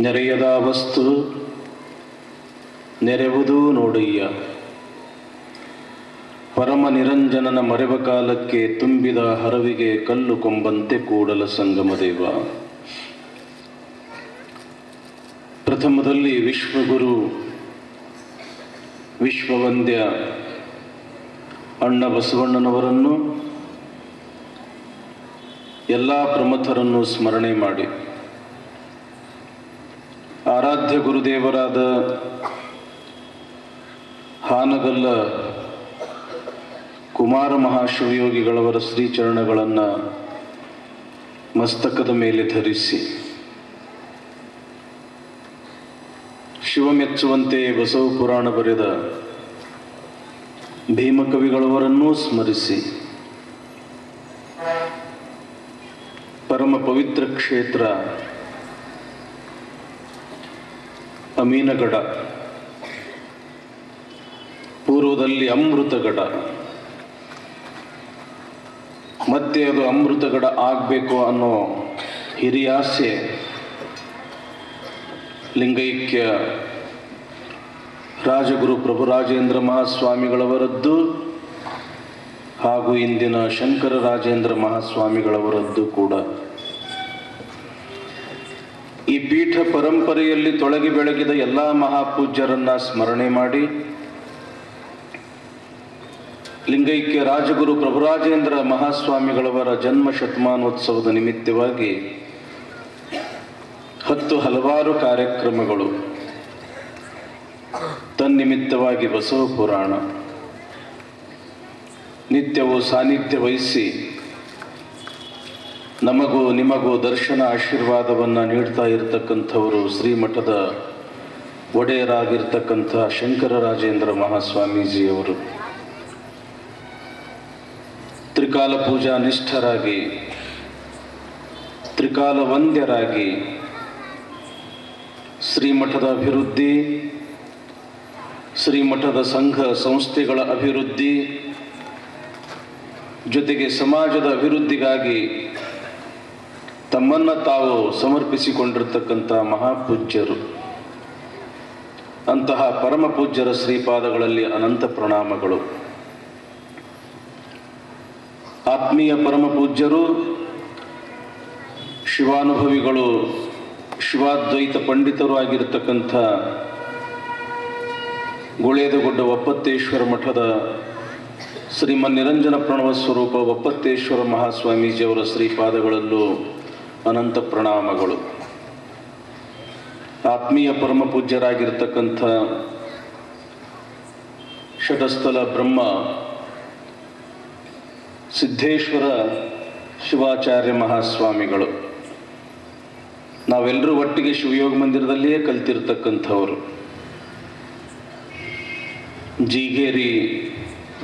ನೆರೆಯದ ವಸ್ತು ನೆರೆವುದೂ ನೋಡಯ್ಯ. ಪರಮ ನಿರಂಜನನ ಮರೆವ ಕಾಲಕ್ಕೆ ತುಂಬಿದ ಹರವಿಗೆ ಕಲ್ಲು ಕೊಂಬಂತೆ ಕೂಡಲ ಸಂಗಮದೇವ. ಪ್ರಥಮದಲ್ಲಿ ವಿಶ್ವಗುರು ವಿಶ್ವವಂದ್ಯ ಅಣ್ಣ ಬಸವಣ್ಣನವರನ್ನು ಎಲ್ಲ ಪ್ರಮಥರನ್ನು ಸ್ಮರಣೆ ಮಾಡಿ, ಆರಾಧ್ಯ ಗುರುದೇವರಾದ ಹಾನಗಲ್ಲ ಕುಮಾರ ಮಹಾಶಿವಯೋಗಿಗಳವರ ಶ್ರೀಚರಣಗಳನ್ನು ಮಸ್ತಕದ ಮೇಲೆ ಧರಿಸಿ, ಶಿವಮೆಚ್ಚುವಂತೆ ಬಸವ ಪುರಾಣ ಬರೆದ ಭೀಮಕವಿಗಳವರನ್ನೂ ಸ್ಮರಿಸಿ, ಪರಮ ಪವಿತ್ರ ಕ್ಷೇತ್ರ ಅಮೀನಗಡ, ಪೂರ್ವದಲ್ಲಿ ಅಮೃತಗಡ, ಮತ್ತೆ ಅದು ಅಮೃತಗಡ ಆಗಬೇಕು ಅನ್ನೋ ಹಿರಿಯಾಸೆ ಲಿಂಗೈಕ್ಯ ರಾಜಗುರು ಪ್ರಭುರಾಜೇಂದ್ರ ಮಹಾಸ್ವಾಮಿಗಳವರದ್ದು ಹಾಗೂ ಇಂದಿನ ಶಂಕರ ರಾಜೇಂದ್ರ ಮಹಾಸ್ವಾಮಿಗಳವರದ್ದು ಕೂಡ. ಈ ಪೀಠ ಪರಂಪರೆಯಲ್ಲಿ ತೊಳಗಿ ಬೆಳಗಿದ ಎಲ್ಲ ಮಹಾಪೂಜ್ಯರನ್ನ ಸ್ಮರಣೆ ಮಾಡಿ, ಲಿಂಗೈಕ್ಯ ರಾಜಗುರು ಪ್ರಭುರಾಜೇಂದ್ರ ಮಹಾಸ್ವಾಮಿಗಳವರ ಜನ್ಮ ಶತಮಾನೋತ್ಸವದ ನಿಮಿತ್ತವಾಗಿ ಹಲವಾರು ಕಾರ್ಯಕ್ರಮಗಳು, ತನ್ನಿಮಿತ್ತವಾಗಿ ಬಸವ ಪುರಾಣ ನಿತ್ಯವೂ ಸಾನ್ನಿಧ್ಯ ವಹಿಸಿ ನಮಗೂ ನಿಮಗೂ ದರ್ಶನ ಆಶೀರ್ವಾದವನ್ನು ನೀಡ್ತಾ ಇರತಕ್ಕಂಥವರು ಶ್ರೀಮಠದ ಒಡೆಯರಾಗಿರ್ತಕ್ಕಂಥ ಶಂಕರ ರಾಜೇಂದ್ರ ಮಹಾಸ್ವಾಮೀಜಿಯವರು. ತ್ರಿಕಾಲ ಪೂಜಾ ನಿಷ್ಠರಾಗಿ, ತ್ರಿಕಾಲ ವಂದ್ಯರಾಗಿ ಶ್ರೀಮಠದ ಅಭಿವೃದ್ಧಿ, ಶ್ರೀಮಠದ ಸಂಘ ಸಂಸ್ಥೆಗಳ ಅಭಿವೃದ್ಧಿ ಜೊತೆಗೆ ಸಮಾಜದ ಅಭಿವೃದ್ಧಿಗಾಗಿ ತಮ್ಮನ್ನು ತಾವು ಸಮರ್ಪಿಸಿಕೊಂಡಿರ್ತಕ್ಕಂಥ ಮಹಾಪೂಜ್ಯರು. ಅಂತಹ ಪರಮ ಪೂಜ್ಯರ ಶ್ರೀಪಾದಗಳಲ್ಲಿ ಅನಂತ ಪ್ರಣಾಮಗಳು. ಆತ್ಮೀಯ ಪರಮ ಪೂಜ್ಯರು, ಶಿವಾನುಭವಿಗಳು, ಶಿವಾದ್ವೈತ ಪಂಡಿತರು ಆಗಿರತಕ್ಕಂಥ ಗುಳೇದಗುಡ್ಡ ಒಪ್ಪತ್ತೇಶ್ವರ ಮಠದ ಶ್ರೀಮನ್ನಿರಂಜನ ಪ್ರಣವ ಸ್ವರೂಪ ಒಪ್ಪತ್ತೇಶ್ವರ ಮಹಾಸ್ವಾಮೀಜಿಯವರ ಶ್ರೀಪಾದಗಳಲ್ಲೂ ಅನಂತ ಪ್ರಣಾಮಗಳು. ಆತ್ಮೀಯ ಪರಮ ಪೂಜ್ಯರಾಗಿರ್ತಕ್ಕಂಥ ಷಟಸ್ಥಲ ಬ್ರಹ್ಮ ಸಿದ್ದೇಶ್ವರ ಶಿವಾಚಾರ್ಯ ಮಹಾಸ್ವಾಮಿಗಳು, ನಾವೆಲ್ಲರೂ ಒಟ್ಟಿಗೆ ಶಿವಯೋಗ ಮಂದಿರದಲ್ಲಿಯೇ ಕಲ್ತಿರ್ತಕ್ಕಂಥವರು. ಜೀಗೇರಿ,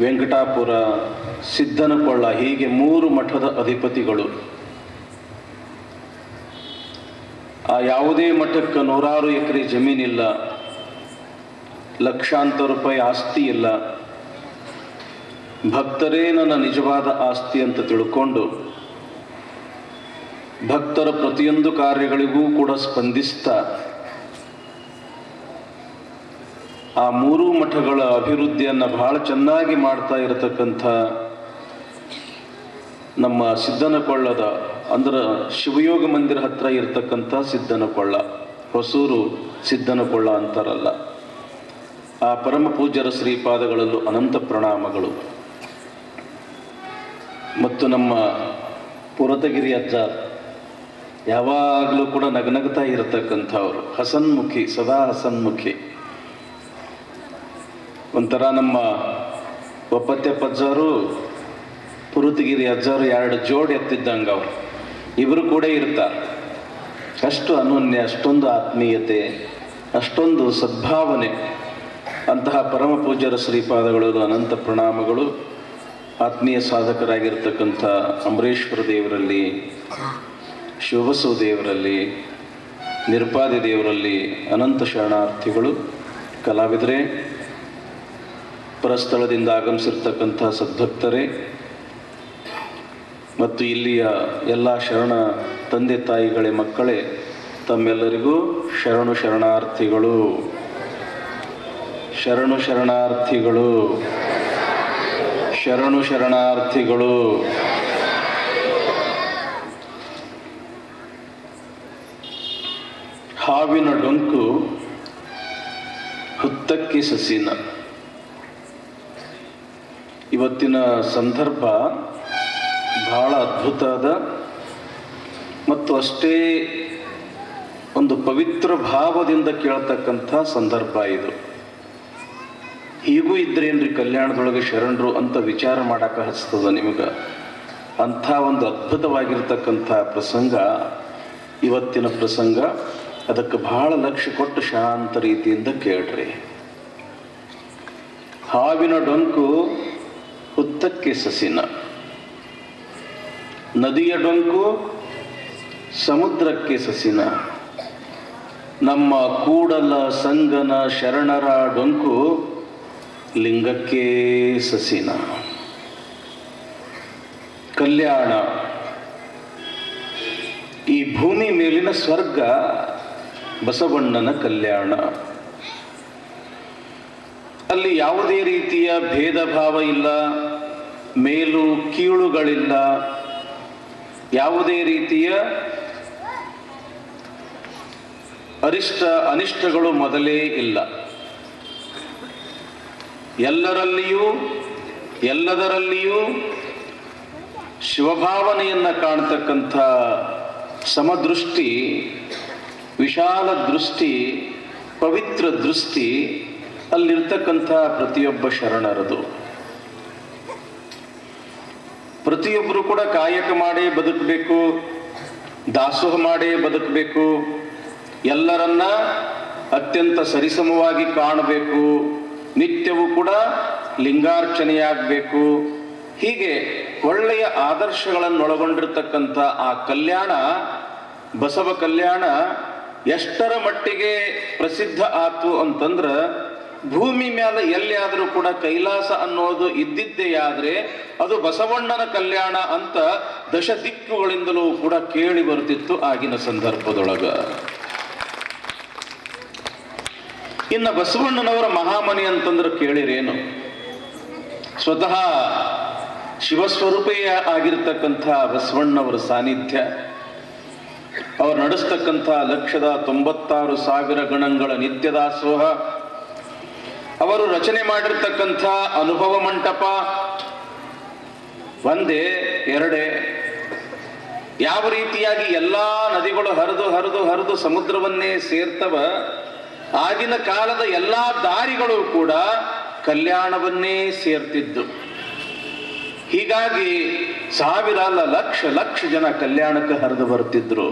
ವೆಂಕಟಾಪುರ, ಸಿದ್ದನಕೊಳ್ಳ, ಹೀಗೆ 3 ಮಠದ ಅಧಿಪತಿಗಳು. ಆ ಯಾವುದೇ ಮಠಕ್ಕೆ 100 ಎಕರೆ ಜಮೀನಿಲ್ಲ, ಲಕ್ಷಾಂತರ ರೂಪಾಯಿ ಆಸ್ತಿ ಇಲ್ಲ. ಭಕ್ತರೇ ನನ್ನ ನಿಜವಾದ ಆಸ್ತಿ ಅಂತ ತಿಳ್ಕೊಂಡು ಭಕ್ತರ ಪ್ರತಿಯೊಂದು ಕಾರ್ಯಗಳಿಗೂ ಕೂಡ ಸ್ಪಂದಿಸ್ತಾ ಆ 3 ಮಠಗಳ ಅಭಿವೃದ್ಧಿಯನ್ನು ಬಹಳ ಚೆನ್ನಾಗಿ ಮಾಡ್ತಾ ಇರತಕ್ಕಂಥ ನಮ್ಮ ಸಿದ್ದನಕೊಳ್ಳದ, ಅಂದ್ರೆ ಶಿವಯೋಗ ಮಂದಿರ ಹತ್ರ ಇರತಕ್ಕಂಥ ಸಿದ್ದನಕೊಳ್ಳ, ಹೊಸೂರು ಸಿದ್ದನಕೊಳ್ಳ ಅಂತಾರಲ್ಲ, ಆ ಪರಮ ಪೂಜ್ಯರ ಶ್ರೀಪಾದಗಳಲ್ಲೂ ಅನಂತ ಪ್ರಣಾಮಗಳು. ಮತ್ತು ನಮ್ಮ ಪುರತಗಿರಿ ಅಜ್ಜ ಯಾವಾಗಲೂ ಕೂಡ ನಗನಗ್ತಾ ಇರತಕ್ಕಂಥವ್ರು, ಹಸನ್ಮುಖಿ, ಸದಾ ಹಸನ್ಮುಖಿ. ಒಂಥರ ನಮ್ಮ ಒಪ್ಪತ್ತೆಪ್ಪಜ್ಜಾರು ಪುರತಗಿರಿ ಅಜ್ಜಾರು 2 ಜೋಡಿ ಎತ್ತಿದ್ದಂಗೆ ಅವರು ಇವರು ಕೂಡ ಇರ್ತಾರೆ. ಅಷ್ಟು ಅನನ್ಯ, ಅಷ್ಟೊಂದು ಆತ್ಮೀಯತೆ, ಅಷ್ಟೊಂದು ಸದ್ಭಾವನೆ. ಅಂತಹ ಪರಮ ಪೂಜ್ಯರ ಶ್ರೀಪಾದಗಳು ಅನಂತ ಪ್ರಣಾಮಗಳು. ಆತ್ಮೀಯ ಸಾಧಕರಾಗಿರ್ತಕ್ಕಂಥ ಅಂಬರೀಶ್ವರ ದೇವರಲ್ಲಿ, ಶಿವಬಸವ ದೇವರಲ್ಲಿ, ನಿರುಪಾದಿ ದೇವರಲ್ಲಿ ಅನಂತ ಶರಣಾರ್ಥಿಗಳು. ಕಲಾವಿದರೇ, ಪರಸ್ಥಳದಿಂದ ಆಗಮಿಸಿರ್ತಕ್ಕಂಥ ಸದ್ಭಕ್ತರೇ ಮತ್ತು ಇಲ್ಲಿಯ ಎಲ್ಲ ಶರಣ ತಂದೆ ತಾಯಿಗಳೇ, ಮಕ್ಕಳೇ, ತಮ್ಮೆಲ್ಲರಿಗೂ ಶರಣು ಶರಣಾರ್ಥಿಗಳು. ಶರಣು ಶರಣಾರ್ಥಿಗಳು. ಶರಣು ಶರಣಾರ್ಥಿಗಳು. ಹಾವಿನ ಡೊಂಕು ಹುತ್ತಕ್ಕೆ ಸಸಿನ. ಇವತ್ತಿನ ಸಂದರ್ಭ ಬಹಳ ಅದ್ಭುತವಾದ ಮತ್ತು ಅಷ್ಟೇ ಒಂದು ಪವಿತ್ರ ಭಾವದಿಂದ ಕೇಳ್ತಕ್ಕಂಥ ಸಂದರ್ಭ ಇದು. ಹೀಗೂ ಇದ್ರೇನ್ರಿ ಕಲ್ಯಾಣದೊಳಗೆ ಶರಣರು ಅಂತ ವಿಚಾರ ಮಾಡಕ್ಕೆ ಹಚ್ತದ ನಿಮಗೆ. ಅಂಥ ಒಂದು ಅದ್ಭುತವಾಗಿರ್ತಕ್ಕಂಥ ಪ್ರಸಂಗ ಇವತ್ತಿನ ಪ್ರಸಂಗ. ಅದಕ್ಕೆ ಬಹಳ ಲಕ್ಷ್ಯ ಕೊಟ್ಟು ಶಾಂತ ರೀತಿಯಿಂದ ಕೇಳ್ರಿ. ಹಾವಿನ ಡೊಂಕು ಹುತ್ತಕ್ಕೆ ಸಸಿನ. ನದಿಯ ಡೊಂಕು ಸಮುದ್ರಕ್ಕೆ ಸಸಿನ. ನಮ್ಮ ಕೂಡಲ ಸಂಗನ ಶರಣರ ಡೊಂಕು ಲಿಂಗಕ್ಕೆ ಸಸಿನ. ಕಲ್ಯಾಣ ಈ ಭೂಮಿ ಮೇಲಿನ ಸ್ವರ್ಗ ಬಸವಣ್ಣನ ಕಲ್ಯಾಣ. ಅಲ್ಲಿ ಯಾವುದೇ ರೀತಿಯ ಭೇದ ಭಾವ ಇಲ್ಲ, ಮೇಲು ಕೀಳುಗಳಿಲ್ಲ, ಯಾವುದೇ ರೀತಿಯ ಅನಿಷ್ಟಗಳು ಮೊದಲೇ ಇಲ್ಲ. ಎಲ್ಲದರಲ್ಲಿಯೂ ಶಿವಭಾವನೆಯನ್ನು ಕಾಣ್ತಕ್ಕಂಥ ಸಮದೃಷ್ಟಿ, ವಿಶಾಲ ದೃಷ್ಟಿ, ಪವಿತ್ರ ದೃಷ್ಟಿ ಅಲ್ಲಿರ್ತಕ್ಕಂಥ ಪ್ರತಿಯೊಬ್ಬ ಶರಣರದು. ಪ್ರತಿಯೊಬ್ಬರು ಕೂಡ ಕಾಯಕ ಮಾಡೇ ಬದುಕಬೇಕು, ದಾಸೋಹ ಮಾಡೇ ಬದುಕಬೇಕು, ಎಲ್ಲರನ್ನ ಅತ್ಯಂತ ಸರಿಸಮವಾಗಿ ಕಾಣಬೇಕು, ನಿತ್ಯವೂ ಕೂಡ ಲಿಂಗಾರ್ಚನೆಯಾಗಬೇಕು. ಹೀಗೆ ಒಳ್ಳೆಯ ಆದರ್ಶಗಳನ್ನೊಳಗೊಂಡಿರ್ತಕ್ಕಂಥ ಆ ಕಲ್ಯಾಣ, ಬಸವ ಕಲ್ಯಾಣ ಎಷ್ಟರ ಮಟ್ಟಿಗೆ ಪ್ರಸಿದ್ಧ ಆತು ಅಂತಂದ್ರೆ, ಭೂಮಿ ಮೇಲೆ ಎಲ್ಲಿಯಾದರೂ ಕೂಡ ಕೈಲಾಸ ಅನ್ನೋದು ಇದ್ದಿದ್ದೇ ಆದ್ರೆ ಅದು ಬಸವಣ್ಣನ ಕಲ್ಯಾಣ ಅಂತ ದಶ ದಿಕ್ಕುಗಳಿಂದಲೂ ಕೂಡ ಕೇಳಿ ಬರ್ತಿತ್ತು ಆಗಿನ ಸಂದರ್ಭದೊಳಗ. ಇನ್ನು ಬಸವಣ್ಣನವರ ಮಹಾಮನಿ ಅಂತಂದ್ರೆ ಕೇಳಿರೇನು? ಸ್ವತಃ ಶಿವಸ್ವರೂಪೇಯ ಆಗಿರ್ತಕ್ಕಂಥ ಬಸವಣ್ಣವರ ಸಾನ್ನಿಧ್ಯ, ಅವರು ನಡೆಸ್ತಕ್ಕಂಥ 1,96,000 ಗಣಗಳ ನಿತ್ಯದಾಸೋಹ, ಅವರು ರಚನೆ ಮಾಡಿರ್ತಕ್ಕಂಥ ಅನುಭವ ಮಂಟಪ ಒಂದೇ ಎರಡೇ. ಯಾವ ರೀತಿಯಾಗಿ ಎಲ್ಲಾ ನದಿಗಳು ಹರಿದು ಸಮುದ್ರವನ್ನೇ ಸೇರ್ತವ, ಆಗಿನ ಕಾಲದ ಎಲ್ಲಾ ದಾರಿಗಳು ಕೂಡ ಕಲ್ಯಾಣವನ್ನೇ ಸೇರ್ತಿದ್ದು. ಹೀಗಾಗಿ ಸಾವಿರ ಅಲ್ಲ, ಲಕ್ಷ ಜನ ಕಲ್ಯಾಣಕ್ಕೆ ಹರಿದು ಬರ್ತಿದ್ರು.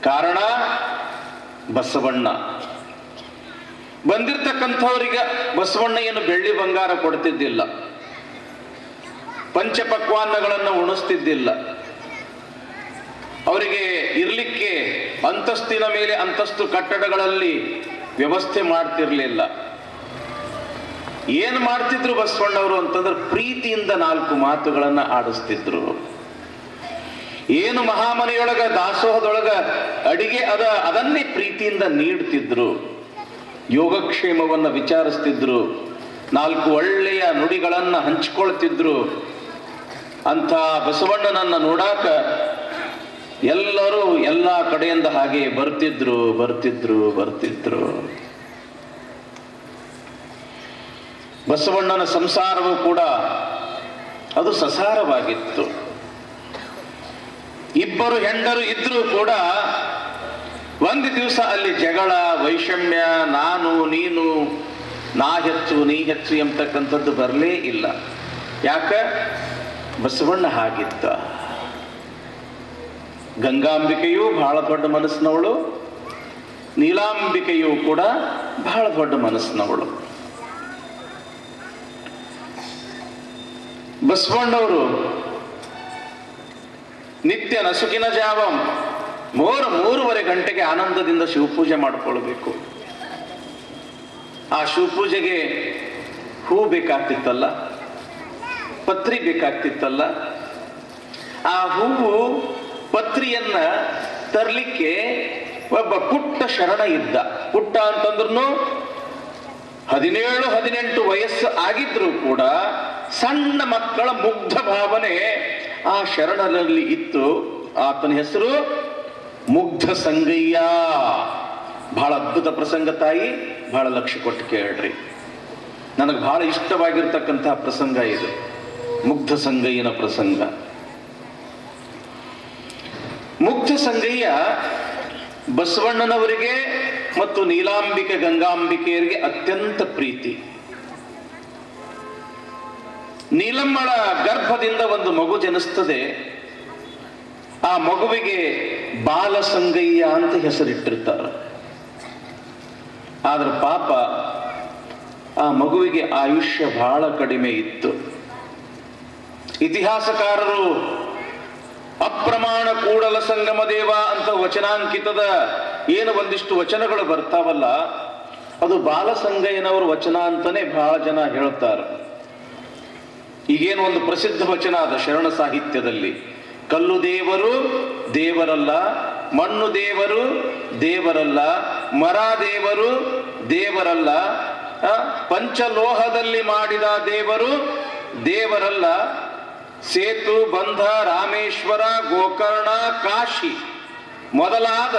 ಕಾರಣ ಬಸವಣ್ಣ. ಬಂದಿರ್ತಕ್ಕಂಥವರಿಗೆ ಬಸವಣ್ಣ ಏನು ಬೆಳ್ಳಿ ಬಂಗಾರ ಕೊಡ್ತಿದ್ದಿಲ್ಲ, ಪಂಚಪಕ್ವಾನ್ನಗಳನ್ನು ಉಣಿಸ್ತಿದ್ದಿಲ್ಲ, ಅವರಿಗೆ ಇರ್ಲಿಕ್ಕೆ ಅಂತಸ್ತಿನ ಮೇಲೆ ಅಂತಸ್ತು ಕಟ್ಟಡಗಳಲ್ಲಿ ವ್ಯವಸ್ಥೆ ಮಾಡ್ತಿರ್ಲಿಲ್ಲ. ಏನು ಮಾಡ್ತಿದ್ರು ಬಸವಣ್ಣವರು ಅಂತಂದ್ರೆ ಪ್ರೀತಿಯಿಂದ 4 ಮಾತುಗಳನ್ನ ಆಡಿಸ್ತಿದ್ರು. ಏನು ಮಹಾಮನೆಯೊಳಗ ದಾಸೋಹದೊಳಗ ಅಡಿಗೆ ಅದನ್ನೇ ಪ್ರೀತಿಯಿಂದ ನೀಡ್ತಿದ್ರು. ಯೋಗಕ್ಷೇಮವನ್ನು ವಿಚಾರಿಸ್ತಿದ್ರು, 4 ಒಳ್ಳೆಯ ನುಡಿಗಳನ್ನ ಹಂಚಿಕೊಳ್ತಿದ್ರು. ಅಂಥ ಬಸವಣ್ಣನನ್ನ ನೋಡಾಕ ಎಲ್ಲರೂ ಎಲ್ಲ ಕಡೆಯಿಂದ ಹಾಗೆ ಬರ್ತಿದ್ರು. ಬಸವಣ್ಣನ ಸಂಸಾರವೂ ಕೂಡ ಅದು ಸಸಾರವಾಗಿತ್ತು. ಇಬ್ಬರು ಹೆಂಡರು ಇದ್ರೂ ಕೂಡ ಒಂದು ದಿವಸ ಅಲ್ಲಿ ಜಗಳ, ವೈಷಮ್ಯ, ನಾನು ನೀನು, ನಾ ಹೆಚ್ಚು ನೀ ಹೆಚ್ಚು ಎಂಬತಕ್ಕಂಥದ್ದು ಬರಲೇ ಇಲ್ಲ. ಯಾಕ? ಬಸವಣ್ಣ ಹಾಗಿದ್ದ. ಗಂಗಾಂಬಿಕೆಯೂ ಬಹಳ ದೊಡ್ಡ ಮನಸ್ಸಿನವಳು, ನೀಲಾಂಬಿಕೆಯೂ ಕೂಡ ಬಹಳ ದೊಡ್ಡ ಮನಸ್ಸಿನವಳು. ಬಸವಣ್ಣವರು ನಿತ್ಯ ನಸುಕಿನ ಜಾವ 3:30 ಗಂಟೆಗೆ ಆನಂದದಿಂದ ಶಿವಪೂಜೆ ಮಾಡಿಕೊಳ್ಬೇಕು. ಆ ಶಿವಪೂಜೆಗೆ ಹೂ ಬೇಕಾಗ್ತಿತ್ತಲ್ಲ, ಪತ್ರಿ ಬೇಕಾಗ್ತಿತ್ತಲ್ಲ. ಆ ಹೂವು ಪತ್ರಿಯನ್ನ ತರಲಿಕ್ಕೆ ಒಬ್ಬ ಪುಟ್ಟ ಶರಣ ಇದ್ದ. ಪುಟ್ಟ ಅಂತಂದ್ರೂ 17-18 ವಯಸ್ಸು ಆಗಿದ್ರೂ ಕೂಡ ಸಣ್ಣ ಮಕ್ಕಳ ಮುಗ್ಧ ಭಾವನೆ ಆ ಶರಣರಲ್ಲಿ ಇತ್ತು. ಆತನ ಹೆಸರು ಮುಗ್ಧ ಸಂಗಯ್ಯ. ಬಹಳ ಅದ್ಭುತ ಪ್ರಸಂಗ ತಾಯಿ, ಬಹಳ ಲಕ್ಷ್ಯ ಕೊಟ್ಟು ಕೇಳ್ರಿ. ನನಗೆ ಬಹಳ ಇಷ್ಟವಾಗಿರ್ತಕ್ಕಂತಹ ಪ್ರಸಂಗ ಇದು, ಮುಗ್ಧ ಸಂಗಯ್ಯನ ಪ್ರಸಂಗ. ಮುಗ್ಧ ಸಂಗಯ್ಯ ಬಸವಣ್ಣನವರಿಗೆ ಮತ್ತು ನೀಲಾಂಬಿಕೆ ಗಂಗಾಂಬಿಕೆಯರಿಗೆ ಅತ್ಯಂತ ಪ್ರೀತಿ. ನೀಲಮ್ಮಳ ಗರ್ಭದಿಂದ ಒಂದು ಮಗು ಜನಿಸ್ತದೆ. ಆ ಮಗುವಿಗೆ ಬಾಲಸಂಗಯ್ಯ ಅಂತ ಹೆಸರಿಟ್ಟಿರ್ತಾರೆ. ಆದ್ರೆ ಪಾಪ ಆ ಮಗುವಿಗೆ ಆಯುಷ್ಯ ಬಹಳ ಕಡಿಮೆ ಇತ್ತು. ಇತಿಹಾಸಕಾರರು ಅಪ್ರಮಾಣ ಕೂಡಲ ಸಂಗಮ ದೇವ ಅಂತ ವಚನಾಂಕಿತದ ಏನು ಒಂದಿಷ್ಟು ವಚನಗಳು ಬರ್ತಾವಲ್ಲ, ಅದು ಬಾಲಸಂಗಯ್ಯನವರ ವಚನ ಅಂತಾನೆ ಬಹಳ ಜನ ಹೇಳ್ತಾರೆ. ಈಗೇನು ಒಂದು ಪ್ರಸಿದ್ಧ ವಚನ ಅದ ಶರಣ ಸಾಹಿತ್ಯದಲ್ಲಿ, ಕಲ್ಲು ದೇವರು ದೇವರಲ್ಲ, ಮಣ್ಣು ದೇವರು ದೇವರಲ್ಲ, ಮರ ದೇವರು ದೇವರಲ್ಲ, ಪಂಚಲೋಹದಲ್ಲಿ ಮಾಡಿದ ದೇವರು ದೇವರಲ್ಲ, ಸೇತು ಬಂಧ ರಾಮೇಶ್ವರ ಗೋಕರ್ಣ ಕಾಶಿ ಮೊದಲಾದ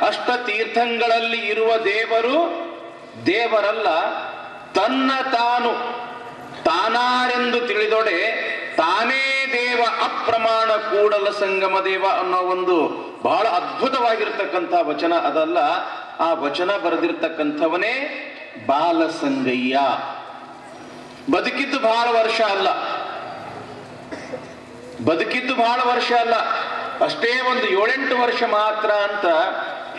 ಅಷ್ಟತೀರ್ಥಗಳಲ್ಲಿ ಇರುವ ದೇವರು ದೇವರಲ್ಲ, ತನ್ನ ತಾನು ತಾನಾರೆಂದು ತಿಳಿದೊಡೆ ತಾನೇ ದೇವ ಅಪ್ರಮಾಣ ಕೂಡಲ ಸಂಗಮ ದೇವ ಅನ್ನೋ ಒಂದು ಬಹಳ ಅದ್ಭುತವಾಗಿರ್ತಕ್ಕಂಥ ವಚನ ಅದಲ್ಲ. ಆ ವಚನ ಬರೆದಿರ್ತಕ್ಕಂಥವನೇ ಬಾಲಸಂಗಯ್ಯ. ಬದುಕಿದ್ದು ಬಹಳ ವರ್ಷ ಅಲ್ಲ, ಬದುಕಿದ್ದು ಬಹಳ ವರ್ಷ ಅಲ್ಲ, ಅಷ್ಟೇ ಒಂದು 7-8 ವರ್ಷ ಮಾತ್ರ ಅಂತ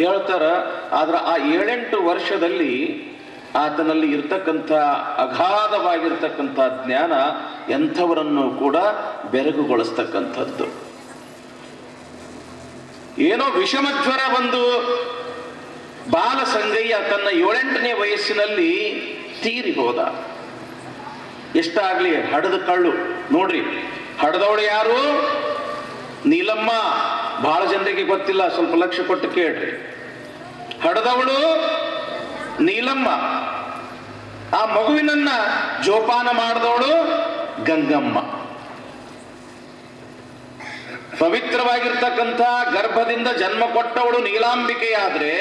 ಹೇಳ್ತಾರ. ಆದ್ರೆ ಆ 7-8 ವರ್ಷದಲ್ಲಿ ಆತನಲ್ಲಿ ಇರ್ತಕ್ಕಂಥ ಅಗಾಧವಾಗಿರ್ತಕ್ಕಂಥ ಜ್ಞಾನ ಎಂಥವರನ್ನು ಕೂಡ ಬೆರಗುಗೊಳಿಸ್ತಕ್ಕಂಥದ್ದು. ಏನೋ ವಿಷಮಜ್ವರ ಬಂದು ಬಾಲಸಂಗಯ್ಯ ತನ್ನ 7-8ನೇ ವಯಸ್ಸಿನಲ್ಲಿ ತೀರಿ ಹೋದ. ಎಷ್ಟಾಗ್ಲಿ ಹಡದ ಕಳ್ಳು ನೋಡ್ರಿ, ಹಡದವಳು ಯಾರು? ನೀಲಮ್ಮ. ಬಹಳ ಜನರಿಗೆ ಗೊತ್ತಿಲ್ಲ, ಸ್ವಲ್ಪ ಲಕ್ಷ್ಯ ಕೊಟ್ಟು ಕೇಳ್ರಿ. ಹಡದವಳು ನೀಲಮ್ಮ. ಆ ಮಗುವಿನನ್ನ ಜೋಪಾನ ಮಾಡಿದವಳು ಗಂಗಮ್ಮ. ಪವಿತ್ರವಾಗಿರ್ತಕ್ಕಂಥ ಗರ್ಭದಿಂದ ಜನ್ಮ ಕೊಟ್ಟವಳು ನೀಲಾಂಬಿಕೆಯಾದ್ರೆ,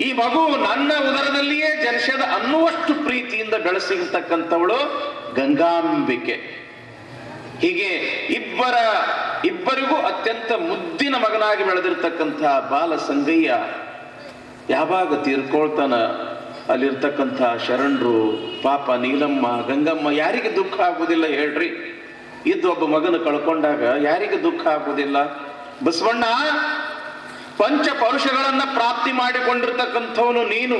ಈ ಮಗು ನನ್ನ ಉದರದಲ್ಲಿಯೇ ಜನಿಸದ ಅನ್ನುವಷ್ಟು ಪ್ರೀತಿಯಿಂದ ಬೆಳೆಸಿರ್ತಕ್ಕಂಥವಳು ಗಂಗಾಂಬಿಕೆ. ಹೀಗೆ ಇಬ್ಬರಿಗೂ ಅತ್ಯಂತ ಮುದ್ದಿನ ಮಗನಾಗಿ ಬೆಳೆದಿರ್ತಕ್ಕಂಥ ಬಾಲಸಂಗಯ್ಯ ಯಾವಾಗ ತೀರ್ಕೊಳ್ತಾನ, ಅಲ್ಲಿರ್ತಕ್ಕಂಥ ಶರಣರು ಪಾಪ ನೀಲಮ್ಮ ಗಂಗಮ್ಮ ಯಾರಿಗೆ ದುಃಖ ಆಗುವುದಿಲ್ಲ ಹೇಳ್ರಿ? ಒಬ್ಬ ಮಗನ ಕಳ್ಕೊಂಡಾಗ ಯಾರಿಗೆ ದುಃಖ ಆಗುವುದಿಲ್ಲ? ಬಸವಣ್ಣ ಪಂಚ ಪರುಷಗಳನ್ನ ಪ್ರಾಪ್ತಿ ಮಾಡಿಕೊಂಡಿರ್ತಕ್ಕಂಥವನು ನೀನು.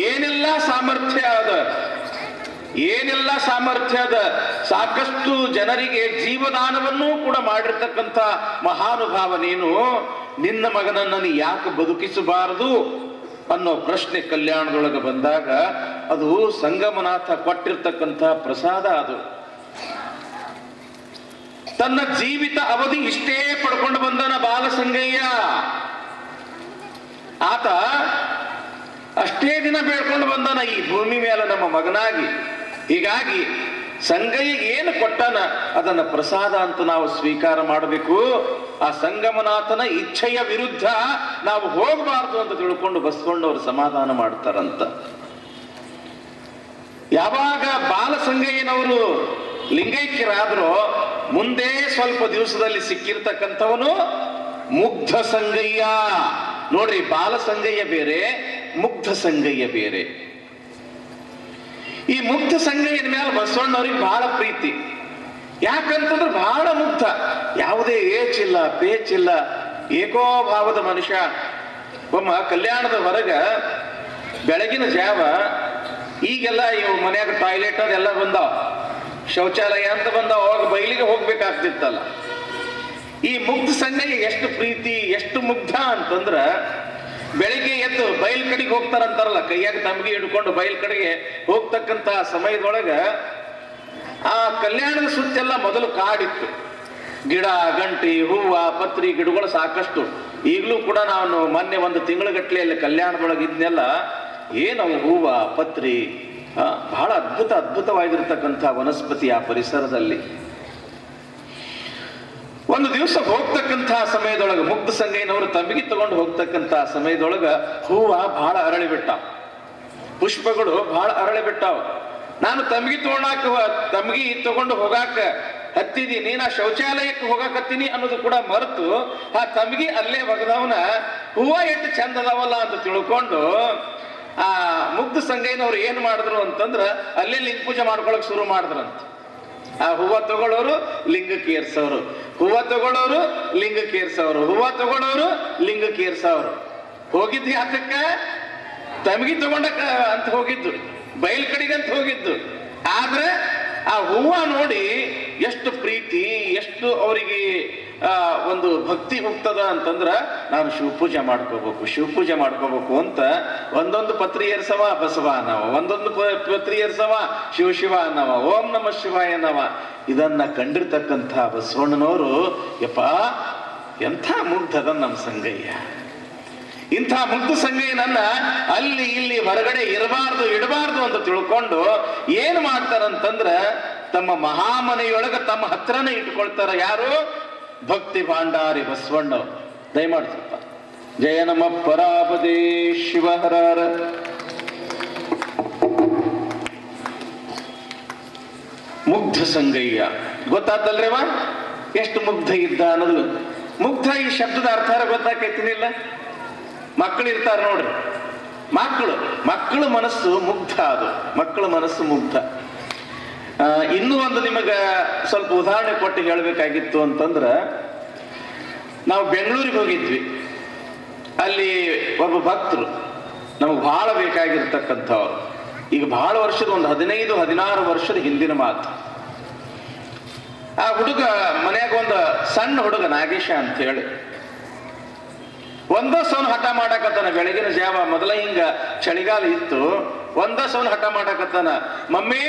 ಏನೆಲ್ಲ ಸಾಮರ್ಥ್ಯ ಅದ, ಸಾಕಷ್ಟು ಜನರಿಗೆ ಜೀವದಾನವನ್ನೂ ಕೂಡ ಮಾಡಿರ್ತಕ್ಕಂಥ ಮಹಾನುಭಾವ ನೀನು. ನಿನ್ನ ಮಗನನ್ನ ನೀ ಯಾಕೆ ಬದುಕಿಸಬಾರದು ಅನ್ನೋ ಪ್ರಶ್ನೆ ಕಲ್ಯಾಣದೊಳಗೆ ಬಂದಾಗ ಅದು ಸಂಗಮನಾಥ ಕೊಟ್ಟಿರ್ತಕ್ಕಂಥ ಪ್ರಸಾದ. ಅದು ತನ್ನ ಜೀವಿತ ಅವಧಿ ಇಷ್ಟೇ ಪಡ್ಕೊಂಡು ಬಂದನ ಬಾಲಸಂಗಯ್ಯ. ಆತ ಅಷ್ಟೇ ದಿನ ಬೇಡ್ಕೊಂಡು ಬಂದನ ಈ ಭೂಮಿ ಮೇಲೆ ನಮ್ಮ ಮಗನಾಗಿ. ಹೀಗಾಗಿ ಸಂಗಯ್ಯ ಏನು ಕೊಟ್ಟನ ಅದನ್ನ ಪ್ರಸಾದ ಅಂತ ನಾವು ಸ್ವೀಕಾರ ಮಾಡಬೇಕು. ಆ ಸಂಗಮನಾಥನ ಇಚ್ಛೆಯ ವಿರುದ್ಧ ನಾವು ಹೋಗಬಾರ್ದು ಅಂತ ತಿಳ್ಕೊಂಡು ಬಸವಣ್ಣವರು ಸಮಾಧಾನ ಮಾಡ್ತಾರಂತ. ಯಾವಾಗ ಬಾಲಸಂಗಯ್ಯನವರು ಲಿಂಗೈಕ್ಯರಾದ್ರೋ ಮುಂದೆ ಸ್ವಲ್ಪ ದಿವಸದಲ್ಲಿ ಸಿಕ್ಕಿರ್ತಕ್ಕಂಥವನು ಮುಗ್ಧ ಸಂಗಯ್ಯ. ನೋಡ್ರಿ, ಬಾಲಸಂಗಯ್ಯ ಬೇರೆ, ಮುಗ್ಧ ಸಂಗಯ್ಯ ಬೇರೆ. ಈ ಮುಗ್ಧ ಸಂಗಯ್ಯನ ಮೇಲೆ ಬಸವಣ್ಣವ್ರಿಗೆ ಬಹಳ ಪ್ರೀತಿ. ಯಾಕಂತಂದ್ರೆ ಬಹಳ ಮುಗ್ಧ, ಯಾವುದೇ ಏಚಿಲ್ಲ ಪೇಚಿಲ್ಲ, ಏಕೋಭಾವದ ಮನುಷ್ಯ. ಒಮ್ಮ ಕಲ್ಯಾಣದ ಹೊರಗ ಬೆಳಗಿನ ಜಾವ, ಈಗೆಲ್ಲ ಇವು ಮನ್ಯಾಗ ಟಾಯ್ಲೆಟ್ ಅದೆಲ್ಲ ಬಂದಾವ, ಶೌಚಾಲಯ ಅಂತ ಬಂದಾವ, ಅವಾಗ ಬಯಲಿಗೆ ಹೋಗ್ಬೇಕಾಗ್ತಿತ್ತಲ್ಲ. ಈ ಮುಗ್ಧ ಸಂಗಯ್ಯ ಎಷ್ಟು ಪ್ರೀತಿ, ಎಷ್ಟು ಮುಗ್ಧ ಅಂತಂದ್ರ ಬೆಳಿಗ್ಗೆ ಎದ್ದು ಬಯಲ್ ಕಡೆಗೆ ಹೋಗ್ತಾರಂತಾರಲ್ಲ, ಕೈಯಾಗ ತಮ್ಗೆ ಹಿಡ್ಕೊಂಡು ಬಯಲ್ ಕಡೆಗೆ ಹೋಗ್ತಕ್ಕಂತ ಸಮಯದೊಳಗ ಆ ಕಲ್ಯಾಣದ ಸುತ್ತೆಲ್ಲ ಮೊದಲು ಕಾಡಿತ್ತು. ಗಿಡ ಗಂಟಿ ಹೂವ ಪತ್ರಿ ಗಿಡಗಳು ಸಾಕಷ್ಟು. ಈಗಲೂ ಕೂಡ ನಾನು ಮೊನ್ನೆ ಒಂದು ತಿಂಗಳಗಟ್ಟಲೆ ಅಲ್ಲಿ ಕಲ್ಯಾಣದೊಳಗೆ ಇದ್ನೆಲ್ಲ, ಏನವು ಹೂವ ಪತ್ರಿ, ಬಹಳ ಅದ್ಭುತವಾಗಿರ್ತಕ್ಕಂಥ ವನಸ್ಪತಿ ಆ ಪರಿಸರದಲ್ಲಿ. ಒಂದು ದಿವಸ ಹೋಗ್ತಕ್ಕಂಥ ಸಮಯದೊಳಗೆ ಮುಗ್ಧ ಸಂಗಯ್ಯನವರು ತಮ್ಮಿಗೆ ತಗೊಂಡು ಹೋಗ್ತಕ್ಕಂಥ ಸಮಯದೊಳಗ ಹೂವ ಬಹಳ ಅರಳಿ ಬಿಟ್ಟ, ಪುಷ್ಪಗಳು ಬಹಳ ಅರಳಿ ಬಿಟ್ಟಾವ. ನಾನು ತಮ್ಗಿ ತಗೊಂಡು ಹೋಗಾಕ ಹತ್ತಿದ್ದೀನಿ, ನಾ ಶೌಚಾಲಯಕ್ಕೆ ಹೋಗಾಕತ್ತೀನಿ ಅನ್ನೋದು ಕೂಡ ಮರೆತು ಆ ತಮ್ಗಿ ಅಲ್ಲೇ ಒಗದವನ ಹೂವ ಎಷ್ಟು ಚಂದ ಅದಾವಲ್ಲ ಅಂತ ತಿಳ್ಕೊಂಡು ಆ ಮುಗ್ಧ ಸಂಗಯ್ಯನವ್ರು ಏನ್ ಮಾಡಿದ್ರು ಅಂತಂದ್ರ ಅಲ್ಲೇ ಲಿಂಗ ಪೂಜೆ ಮಾಡ್ಕೊಳಕ್ ಶುರು ಮಾಡಿದ್ರಂತ. ಆ ಹೂವ ತಗೊಳ್ಳೋರು ಲಿಂಗಕ್ಕೆ ಏರ್ಸವ್ರು, ಹೂವ ತಗೊಳ್ಳೋರು ಲಿಂಗಕ್ಕೆ ಏರ್ಸವ್ರು, ಹೂವ ತಗೊಳ್ಳೋರು ಲಿಂಗಕ್ಕೆ ಏರ್ಸವ್ರು. ಹೋಗಿದ್ದು ಯಾತಕ್ಕ? ತಮ್ಗಿ ತಗೊಂಡಕ್ಕ ಅಂತ ಹೋಗಿದ್ದು, ಬಯಲ್ ಕಡೆಗಂತ ಹೋಗಿದ್ದು. ಆದ್ರೆ ಆ ಹೂವ ನೋಡಿ ಎಷ್ಟು ಪ್ರೀತಿ, ಎಷ್ಟು ಅವರಿಗೆ ಒಂದು ಭಕ್ತಿ ಹೋಗ್ತದ ಅಂತಂದ್ರ ನಾನು ಶಿವಪೂಜೆ ಮಾಡ್ಕೋಬೇಕು ಅಂತ ಒಂದೊಂದು ಪತ್ರಿ ಏರ್ಸವ ಬಸವ ಅನ್ನವ, ಒಂದೊಂದು ಪತ್ರಿ ಏರ್ಸವ ಶಿವ ಅನ್ನವ, ಓಂ ನಮ ಶಿವಾಯ ಅನ್ನವ. ಇದನ್ನ ಕಂಡಿರ್ತಕ್ಕಂಥ ಬಸವಣ್ಣನವರು, ಯಪ್ಪ ಎಂಥ ಮುಗ್ಧದ ನಮ್ಮ ಸಂಗಯ್ಯ, ಇಂಥ ಮುಗ್ಧ ಸಂಗಯ್ಯನನ್ನ ಅಲ್ಲಿ ಇಲ್ಲಿ ಹೊರಗಡೆ ಇಡಬಾರ್ದು ಅಂತ ತಿಳ್ಕೊಂಡು ಏನ್ ಮಾಡ್ತಾರಂತಂದ್ರ ತಮ್ಮ ಮಹಾಮನೆಯೊಳಗ ತಮ್ಮ ಹತ್ರನೇ ಇಟ್ಕೊಳ್ತಾರ. ಯಾರು? ಭಕ್ತಿ ಭಾಂಡಾರಿ ಬಸವಣ್ಣ. ದಯಮಾಡಿ ಸ್ವಲ್ಪ ಜಯ ನಮ ಪರಾಪದೇ ಶಿವಹರಾರ. ಮುಗ್ಧ ಸಂಗಯ್ಯ ಗೊತ್ತಾತಲ್ರಿವ ಎಷ್ಟು ಮುಗ್ಧ ಇದ್ದ ಅನ್ನೋದು. ಮುಗ್ಧ ಈ ಶಬ್ದದ ಅರ್ಥ ಗೊತ್ತಾಕೈತಿನಿಲ್ಲ? ಮಕ್ಕಳು ಇರ್ತಾರ ನೋಡ್ರಿ, ಮಕ್ಕಳ ಮನಸ್ಸು ಮುಗ್ಧ, ಅದು ಮಕ್ಕಳ ಮನಸ್ಸು ಮುಗ್ಧ. ಇನ್ನೂ ಒಂದು ನಿಮಗ ಸ್ವಲ್ಪ ಉದಾಹರಣೆ ಕೊಟ್ಟು ಹೇಳ್ಬೇಕಾಗಿತ್ತು ಅಂತಂದ್ರ, ನಾವು ಬೆಂಗಳೂರಿಗೆ ಹೋಗಿದ್ವಿ. ಅಲ್ಲಿ ಒಬ್ಬ ಭಕ್ತರು ನಮಗೆ ಬಹಳ ಬೇಕಾಗಿರ್ತಕ್ಕಂಥವ್ರು. ಈಗ ಬಹಳ ವರ್ಷದ ಒಂದು 15-16 ವರ್ಷದ ಹಿಂದಿನ ಮಾತು. ಆ ಹುಡುಗ ಮನ್ಯಾಗ ಒಂದು ಸಣ್ಣ ಹುಡುಗ ನಾಗೇಶ ಅಂತ ಹೇಳಿ ಒಂದ ಸೌನ್ ಹಠ ಮಾಡಾಕತ್ತಾನ. ಬೆಳಗಿನ ಜಾವ ಮೊದಲ ಹಿಂಗ ಚಳಿಗಾಲ ಇತ್ತು, ಒಂದ ಸೌನ್ ಹಠ ಮಾಡಾಕತ್ತಾನ, ಮಮ್ಮಿ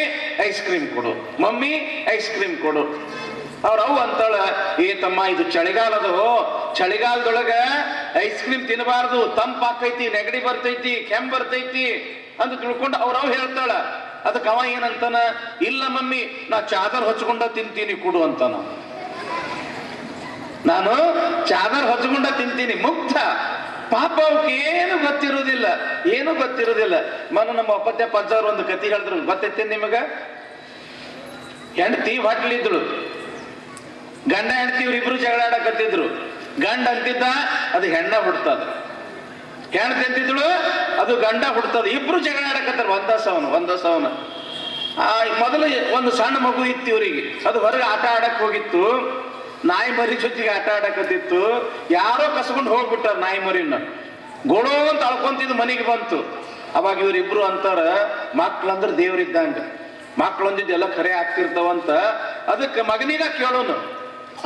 ಐಸ್ ಕ್ರೀಮ್ ಕೊಡು, ಮಮ್ಮಿ ಐಸ್ ಕ್ರೀಮ್ ಕೊಡು. ಅವ್ರವ್ ಅಂತಾಳ, ಏ ತಮ್ಮ ಇದು ಚಳಿಗಾಲದೊಳಗ ಐಸ್ ಕ್ರೀಮ್ ತಿನ್ನಬಾರ್ದು, ತಂಪಾಕೈತಿ, ನೆಗಡಿ ಬರ್ತೈತಿ, ಕೆಮ್ಮು ಬರ್ತೈತಿ ಅಂತ ತಿಳ್ಕೊಂಡು ಅವ್ರವ್ ಹೇಳ್ತಾಳ. ಅದಕ್ಕೆ ಅವ ಏನಂತಾನ, ಇಲ್ಲ ಮಮ್ಮಿ ನಾ ಚಾದರ್ ಹೊಚ್ಕೊಂಡ ತಿಂತೀನಿ ಕೊಡು ಅಂತಾನ. ನಾನು ಚಾದರ್ ಹೊಚ್ಕೊಂಡ ತಿಂತೀನಿ. ಮುಗ್ಧ ಪಾಪ ಅವಕ್ಕೆ ಏನು ಗೊತ್ತಿರುವುದಿಲ್ಲ. ನಮ್ಮ ಅಪ್ಪತ್ಯ ಪಜ್ಜಾರು ಒಂದು ಕತಿ ಹೇಳಿದ್ರು, ಗೊತ್ತೈತೆ ನಿಮಗ? ಹೆಂಡತಿ ಹೊಟ್ಲಿದ್ರು, ಗಂಡ ಹೆಂಡತಿ ಇವ್ರಿಬ್ರು ಜಗಳ ಆಡಕತ್ತಿದ್ರು. ಗಂಡ ಅಂತಿದ್ದ ಅದು ಹೆಣ್ಣ ಹುಡ್ತದ, ಹೆಣ್ತಿ ಅಂತಿದ್ಳು ಅದು ಗಂಡ ಹುಡ್ತದ. ಇಬ್ರು ಜಗಳ ಆಡಕತ್ತಾರ ಒಂದ ಸವನ. ಮೊದಲು ಒಂದು ಸಣ್ಣ ಮಗು ಇತ್ತು ಇವ್ರಿಗೆ, ಅದು ಹೊರಗೆ ಆಟ ಆಡಕ್ ಹೋಗಿತ್ತು. ನಾಯಿ ಮರಿ ಜೊತೆಗೆ ಆಟ ಆಡಕತ್ತಿತ್ತು. ಯಾರೋ ಕಸ್ಕೊಂಡು ಹೋಗ್ಬಿಟ್ಟಾರ ನಾಯಿ ಮರಿನ. ಗೋಡೋ ಅಂತ ಅಳ್ಕೊಂತಿದ್ದು ಮನೆಗೆ ಬಂತು. ಅವಾಗ ಇವ್ರಿಬ್ರು ಅಂತಾರ, ಮಕ್ಳಂದ್ರ ದೇವ್ರಿದ್ದಂಗ, ಮಕ್ಳು ಅಂದಿದ್ದು ಎಲ್ಲ ಖರೆ ಆಗ್ತಿರ್ತಾವಂತ. ಅದಕ್ಕೆ ಮಗನಿಗ ಕೇಳೋನು.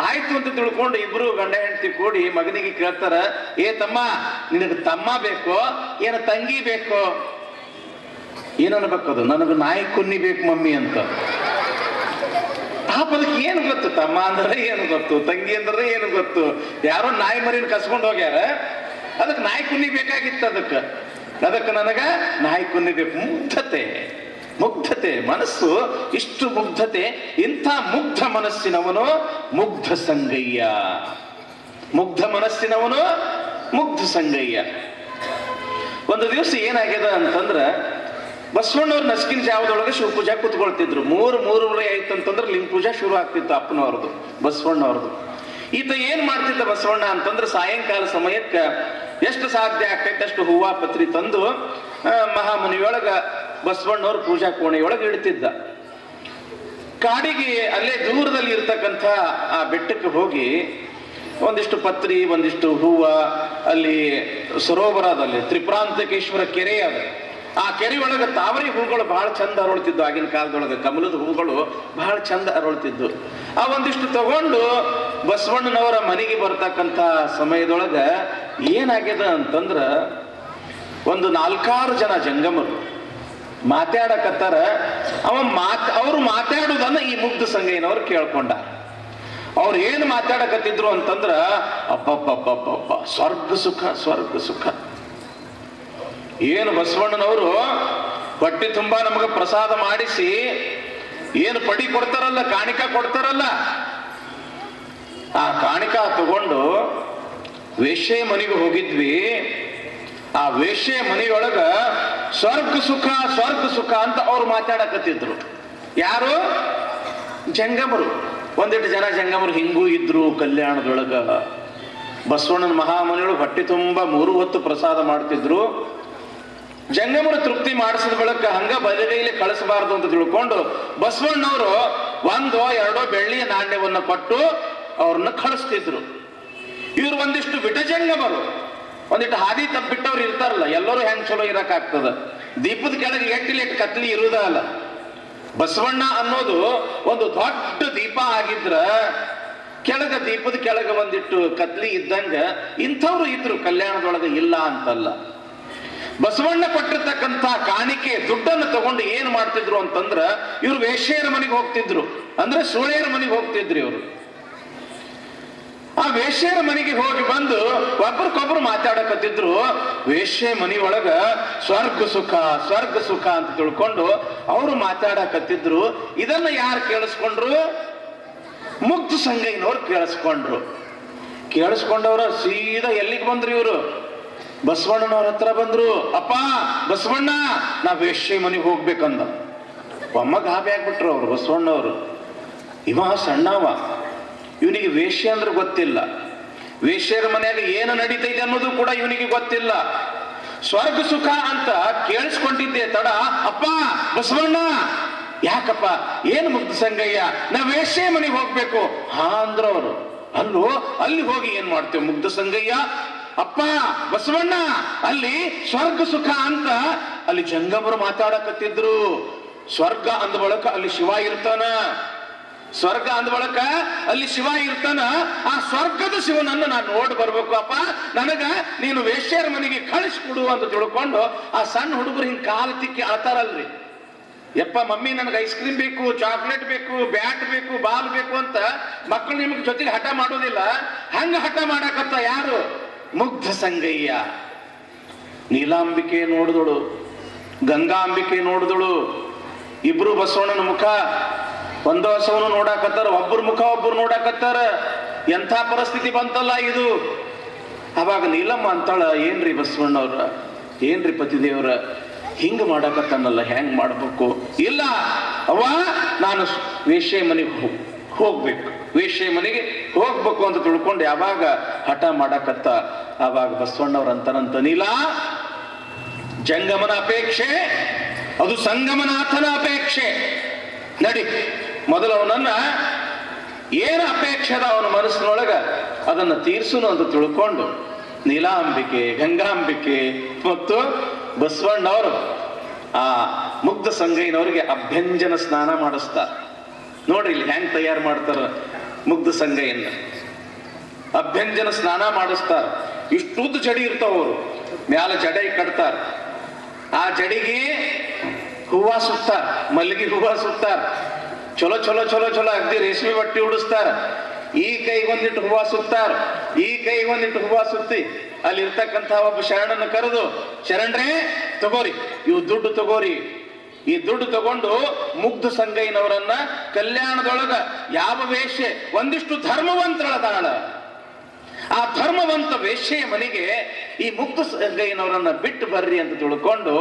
ಆಯ್ತು ಅಂತ ತಿಳ್ಕೊಂಡು ಇಬ್ರು ಗಂಡ ಹೆಂಡತಿ ಕೂಡಿ ಮಗನಿಗೆ ಕೇಳ್ತಾರ, ಏ ತಮ್ಮ ನಿನಗೆ ತಮ್ಮ ಬೇಕೋ ಏನ ತಂಗಿ ಬೇಕೋ? ಏನನ್ಬೇಕದು? ನನಗೆ ನಾಯಿ ಕುನ್ನಿ ಬೇಕು ಮಮ್ಮಿ ಅಂತ. ಪಾಪ ಅದಕ್ಕೆ ಏನು ಗೊತ್ತು? ತಮ್ಮ ಅಂದ್ರೆ ಏನು ಗೊತ್ತು, ತಂಗಿ ಅಂದ್ರೆ ಏನು ಗೊತ್ತು? ಯಾರೋ ನಾಯಿ ಮರಿನ ಕಸ್ಕೊಂಡು ಹೋಗ್ಯಾರ, ಅದಕ್ಕೆ ನಾಯಿ ಕುನ್ನಿ ಬೇಕಾಗಿತ್ತು. ಅದಕ್ಕೆ ನನಗ ನಾಯಿ ಕುನ್ನಿ ಬೇಕು. ಮುಗ್ಧತೆ ಮನಸ್ಸು, ಇಷ್ಟು ಮುಗ್ಧತೆ. ಇಂಥ ಮುಗ್ಧ ಮನಸ್ಸಿನವನು ಮುಗ್ಧ ಸಂಗಯ್ಯ. ಮುಗ್ಧ ಮನಸ್ಸಿನವನು ಮುಗ್ಧ ಸಂಗಯ್ಯ. ಒಂದು ದಿವಸ ಏನಾಗ್ಯದ ಅಂತಂದ್ರ, ಬಸವಣ್ಣವ್ರ ನಸ್ಕಿನ ಜಾವದೊಳಗೆ ಶಿವಪೂಜಾ ಕೂತ್ಕೊಳ್ತಿದ್ರು. 3:30 ಆಯ್ತು ಅಂತಂದ್ರೆ ಲಿಂಗ ಪೂಜಾ ಶುರು ಆಗ್ತಿತ್ತು ಅಪ್ಪನವ್ರದ್ದು, ಬಸವಣ್ಣವ್ರದ್ದು. ಈತ ಏನ್ ಮಾಡ್ತಿದ್ದ ಬಸವಣ್ಣ ಅಂತಂದ್ರೆ, ಸಾಯಂಕಾಲ ಸಮಯಕ್ಕೆ ಎಷ್ಟು ಸಾಧ್ಯ ಆಗ್ತೈತೆ ಅಷ್ಟು ಹೂವ ಪತ್ರಿ ತಂದು ಮಹಾಮನಿಯೊಳಗ ಬಸವಣ್ಣವ್ರ ಪೂಜಾ ಕೋಣೆಯೊಳಗೆ ಇಡ್ತಿದ್ದ. ಕಾಡಿಗೆ ಅಲ್ಲೇ ದೂರದಲ್ಲಿ ಇರ್ತಕ್ಕಂಥ ಆ ಬೆಟ್ಟಕ್ಕೆ ಹೋಗಿ ಒಂದಿಷ್ಟು ಪತ್ರಿ, ಒಂದಿಷ್ಟು ಹೂವ, ಅಲ್ಲಿ ಸರೋವರ ಅದಲ್ಲಿ ತ್ರಿಪುರಾಂತಕೇಶ್ವರ ಕೆರೆ ಅದ. ಆ ಕೆರೆ ಒಳಗೆ ತಾವರಿ ಹೂಗಳು ಬಹಳ ಚಂದ ಅರಳ್ತಿದ್ವು. ಆಗಿನ ಕಾಲದೊಳಗೆ ಕಮಲದ ಹೂಗಳು ಬಹಳ ಚಂದ ಅರಳ್ತಿದ್ವು. ಆ ಒಂದಿಷ್ಟು ತಗೊಂಡು ಬಸವಣ್ಣನವರ ಮನೆಗೆ ಬರ್ತಕ್ಕಂಥ ಸಮಯದೊಳಗ ಏನಾಗ್ಯದ ಅಂತಂದ್ರ, ಒಂದು 4-6 ಜನ ಜಂಗಮರು ಮಾತಾಡಕತ್ತಾರ. ಅವ್ರು ಮಾತಾಡುದನ್ನ ಈ ಮುಗ್ಧ ಸಂಗಯ್ಯನವ್ರು ಕೇಳ್ಕೊಂಡ. ಅವ್ರು ಏನು ಮಾತಾಡಕತ್ತಿದ್ರು ಅಂತಂದ್ರ ಅಬ್ಬಬ್ಬಬ್ಬಬ್ಬ ಸ್ವರ್ಗ ಸುಖ ಸ್ವರ್ಗ ಸುಖ. ಏನು ಬಸವಣ್ಣನವರು ಹೊಟ್ಟೆ ತುಂಬಾ ನಮಗೆ ಪ್ರಸಾದ ಮಾಡಿಸಿ ಏನು ಪಡಿ ಕೊಡ್ತಾರಲ್ಲ, ಕಾಣಿಕ ಕೊಡ್ತಾರಲ್ಲ, ಆ ಕಾಣಿಕ ತಗೊಂಡು ವೇಶ್ಯೆ ಮನೆಗೆ ಹೋಗಿದ್ವಿ. ಆ ವೇಶ್ಯೆ ಮನೆಯೊಳಗ ಸ್ವರ್ಗ ಸುಖ ಸ್ವರ್ಗ ಸುಖ ಅಂತ ಅವ್ರು ಮಾತಾಡಕತ್ತಿದ್ರು. ಯಾರು? ಜಂಗಮರು. ಒಂದಿಟ್ಟು ಜನ ಜಂಗಮರು ಹಿಂಗೂ ಇದ್ರು ಕಲ್ಯಾಣದೊಳಗ. ಬಸವಣ್ಣನ ಮಹಾಮನೆಯೊಳಗೆ ಹೊಟ್ಟೆ ತುಂಬ 3 ಹೊತ್ತು ಪ್ರಸಾದ ಮಾಡ್ತಿದ್ರು. ಜಂಗಮರು ತೃಪ್ತಿ ಮಾಡಿಸಿದ ಬಳಿಕ ಹಂಗ ಬಲಗೈಲಿ ಕಳಿಸಬಾರ್ದು ಅಂತ ತಿಳ್ಕೊಂಡು ಬಸವಣ್ಣವರು 1-2 ಬೆಳ್ಳಿಯ ನಾಣ್ಯವನ್ನ ಕೊಟ್ಟು ಅವ್ರನ್ನ ಕಳಿಸ್ತಿದ್ರು. ಇವ್ರು ಒಂದಿಷ್ಟು ವಿಟಜಂಗಮರು, ಒಂದಿಟ್ಟು ಹಾದಿ ತಪ್ಪಿಟ್ಟವ್ರು ಇರ್ತಾರಲ್ಲ, ಎಲ್ಲರೂ ಹೆಂಗ್ ಚಲೋ ಇರಕ್ಕಾಗ್ತದ. ದೀಪದ ಕೆಳಗೆ ಎಟ್ಟಿಲಿ ಕತ್ಲಿ ಇರುವುದ ಅಲ್ಲ. ಬಸವಣ್ಣ ಅನ್ನೋದು ಒಂದು ದೊಡ್ಡ ದೀಪ ಆಗಿದ್ರ ಕೆಳಗ ದೀಪದ ಕೆಳಗೆ ಒಂದಿಟ್ಟು ಕತ್ಲಿ ಇದ್ದಂಗ ಇಂಥವ್ರು ಇದ್ರು ಕಲ್ಯಾಣದೊಳಗೆ, ಇಲ್ಲ ಅಂತಲ್ಲ. ಬಸವಣ್ಣ ಕೊಟ್ಟಿರ್ತಕ್ಕಂಥ ಕಾಣಿಕೆ ದುಡ್ಡನ್ನು ತಗೊಂಡು ಏನ್ ಮಾಡ್ತಿದ್ರು ಅಂತಂದ್ರ ಇವ್ರು ವೇಶ್ಯೆಯರ ಮನೆಗೆ ಹೋಗ್ತಿದ್ರು, ಅಂದ್ರೆ ಸೂಳೆಯರ ಮನೆಗೆ ಹೋಗ್ತಿದ್ರು ಇವರು. ಆ ವೇಶ್ಯೆಯರ ಮನೆಗೆ ಹೋಗಿ ಬಂದು ಒಬ್ಬರಿಗೊಬ್ರು ಮಾತಾಡಕತ್ತಿದ್ರು. ವೇಶ್ಯೆ ಮನೆಯೊಳಗ ಸ್ವರ್ಗ ಸುಖ ಸ್ವರ್ಗ ಸುಖ ಅಂತ ತಿಳ್ಕೊಂಡು ಅವರು ಮಾತಾಡಕತ್ತಿದ್ರು. ಇದನ್ನ ಯಾರು ಕೇಳಿಸ್ಕೊಂಡ್ರು? ಮುಗ್ಧ ಸಂಗಯ್ಯನವ್ರು ಕೇಳಿಸ್ಕೊಂಡ್ರು. ಕೇಳಿಸ್ಕೊಂಡವ್ರ ಸೀದಾ ಎಲ್ಲಿಗೆ ಬಂದ್ರು ಇವರು? ಬಸವಣ್ಣನವ್ರ ಹತ್ರ ಬಂದ್ರು. ಅಪ್ಪ ಬಸವಣ್ಣ, ನಾ ವೇಶ್ಯೆ ಮನೆಗೆ ಹೋಗ್ಬೇಕಂದ. ಒಮ್ಮ ಗಾಬಿ ಆಗ್ಬಿಟ್ರು ಅವ್ರು ಬಸವಣ್ಣವ್ರು. ಇವ ಸಣ್ಣವ, ಇವನಿಗೆ ವೇಶ್ಯೆ ಅಂದ್ರೆ ಗೊತ್ತಿಲ್ಲ, ವೇಶ್ಯರ ಮನೆಯಾಗ ಏನು ನಡೀತೈತೆ ಅನ್ನೋದು ಕೂಡ ಇವನಿಗೆ ಗೊತ್ತಿಲ್ಲ. ಸ್ವರ್ಗ ಸುಖ ಅಂತ ಕೇಳಿಸ್ಕೊಂಡಿದ್ದೆ ತಡ, ಅಪ್ಪ ಬಸವಣ್ಣ ಯಾಕಪ್ಪ, ಏನು ಮುಗ್ಧ ಸಂಗಯ್ಯ, ನಾ ವೇಶ್ಯೆ ಮನೆಗೆ ಹೋಗ್ಬೇಕು. ಹಾ ಅಂದ್ರ ಅವರು. ಅಲ್ಲೋ, ಅಲ್ಲಿ ಹೋಗಿ ಏನ್ ಮಾಡ್ತೇವೆ ಮುಗ್ಧ ಸಂಗಯ್ಯ? ಅಪ್ಪ ಬಸವಣ್ಣ, ಅಲ್ಲಿ ಸ್ವರ್ಗ ಸುಖ ಅಂತ ಅಲ್ಲಿ ಜಂಗಮರು ಮಾತಾಡಕತ್ತಿದ್ರು. ಸ್ವರ್ಗ ಅಂದ ಬಳಕ ಅಲ್ಲಿ ಶಿವ ಇರ್ತಾನ, ಸ್ವರ್ಗ ಅಂದ ಬಳಕ ಅಲ್ಲಿ ಶಿವ ಇರ್ತಾನ. ಆ ಸ್ವರ್ಗದ ಶಿವನನ್ನು ನಾನು ನೋಡಿ ಬರ್ಬೇಕು ಅಪ್ಪ, ನನಗ ನೀನು ವೇಶ್ಯರ ಮನೆಗೆ ಕಳಿಸ್ಕೊಡು ಅಂತ ತಿಳ್ಕೊಂಡು ಆ ಸಣ್ಣ ಹುಡುಗರು ಹಿಂಗ್ ಕಾಲು ತಿಕ್ಕಿ ಆತಾರಲ್ರಿ, ಯಪ್ಪ ಮಮ್ಮಿ ನನಗೆ ಐಸ್ ಕ್ರೀಮ್ ಬೇಕು, ಚಾಕ್ಲೇಟ್ ಬೇಕು, ಬ್ಯಾಟ್ ಬೇಕು, ಬಾಲ್ ಬೇಕು ಅಂತ ಮಕ್ಕಳು ನಿಮ್ಗೆ ಜೊತೆಗೆ ಹಠ ಮಾಡೋದಿಲ್ಲ. ಹಂಗ ಹಠ ಮಾಡಕತ್ತ ಯಾರು? ಮುಗ್ಧ ಸಂಗಯ್ಯ. ನೀಲಾಂಬಿಕೆ ನೋಡಿದಳು, ಗಂಗಾಂಬಿಕೆ ನೋಡಿದಳು. ಇಬ್ರು ಬಸವಣ್ಣನ ಮುಖ ಒಂದು ಹಸವನು ನೋಡಾಕತ್ತಾರ, ಒಬ್ಬರು ಮುಖ ಒಬ್ಬರು ನೋಡಾಕತ್ತಾರ. ಎಂಥ ಪರಿಸ್ಥಿತಿ ಬಂತಲ್ಲ ಇದು. ಅವಾಗ ನೀಲಮ್ಮ ಅಂತಾಳ, ಏನ್ರಿ ಬಸವಣ್ಣವ್ರ, ಏನ್ರಿ ಪತಿದೇವ್ರ, ಹಿಂಗ ಮಾಡಾಕತ್ತಾನಲ್ಲ, ಹೆಂಗ್ ಮಾಡ್ಬೇಕು? ಇಲ್ಲ ಅವ್ವ, ನಾನು ವೇಶ್ಯೆ ಮನೆಗೆ ಹೋಗ್ಬೇಕು, ವೇಶ್ಯೆ ಮನೆಗೆ ಹೋಗ್ಬೇಕು ಅಂತ ತಿಳ್ಕೊಂಡು ಯಾವಾಗ ಹಠ ಮಾಡಾಕತ್ತ, ಆವಾಗ ಬಸವಣ್ಣವ್ರ ಅಂತಾರಂತ, ನೀಲ ಜಂಗಮನ ಅಪೇಕ್ಷೆ ಅದು ಸಂಗಮನಾಥನ ಅಪೇಕ್ಷೆ. ನಡಿ, ಮೊದಲು ಅವನನ್ನ ಏನು ಅಪೇಕ್ಷೆ ಅದ ಅವನ ಮನಸ್ಸಿನೊಳಗ ಅದನ್ನ ತೀರ್ಸುನು ಅಂತ ತಿಳ್ಕೊಂಡು ನೀಲಾಂಬಿಕೆ, ಗಂಗಾಂಬಿಕೆ ಮತ್ತು ಬಸವಣ್ಣವರು ಆ ಮುಗ್ಧ ಸಂಗಯ್ಯನವರಿಗೆ ಅಭ್ಯಂಜನ ಸ್ನಾನ ಮಾಡಿಸ್ತಾರ. ನೋಡ್ರಿ ಇಲ್ಲಿ ಹೆಂಗ್ ತಯಾರು ಮಾಡ್ತಾರ ಮುಗ್ಧ ಸಂಗಯ್ಯನ. ಅಭ್ಯಂಜನ ಸ್ನಾನ ಮಾಡಿಸ್ತಾರ. ಇಷ್ಟುದ್ದ ಜಡಿ ಇರ್ತಾವರು, ಮ್ಯಾಲ ಜಡೆ ಕಟ್ತಾರ. ಆ ಜಡಿಗೆ ಹೂವ ಸುತ್ತಾರ, ಮಲ್ಲಿಗೆ ಹೂವ ಸುತ್ತಾರ. ಚಲೋ ಚಲೋ ಚಲೋ ಚಲೋ ಅಗ್ದಿ ರೇಷ್ಮೆ ಬಟ್ಟೆ ಉಡಿಸ್ತಾರ. ಈ ಕೈಗೊಂದಿಟ್ಟು ಹೂವ ಸುತ್ತಾರ, ಈ ಕೈಗೊಂದಿಟ್ಟು ಹೂವ ಸುತ್ತಿ ಅಲ್ಲಿ ಇರ್ತಕ್ಕಂಥ ಒಬ್ಬ ಶರಣನ ಕರೆದು, ಶರಣರೇ ತಗೋರಿ, ಇವು ದುಡ್ಡು ತಗೋರಿ. ಈ ದುಡ್ಡು ತಗೊಂಡು ಮುಗ್ಧ ಸಂಗಯ್ಯನವರನ್ನ ಕಲ್ಯಾಣದೊಳಗ ಯಾವ ವೇಶ್ಯೆ ಒಂದಿಷ್ಟು ಧರ್ಮವಂತರದಾಳ, ಆ ಧರ್ಮವಂತ ವೇಶ್ಯೆಯ ಮನೆಗೆ ಈ ಮುಗ್ಧ ಸಂಗಯ್ಯನವರನ್ನ ಬಿಟ್ಟು ಬರ್ರಿ ಅಂತ ತಿಳ್ಕೊಂಡು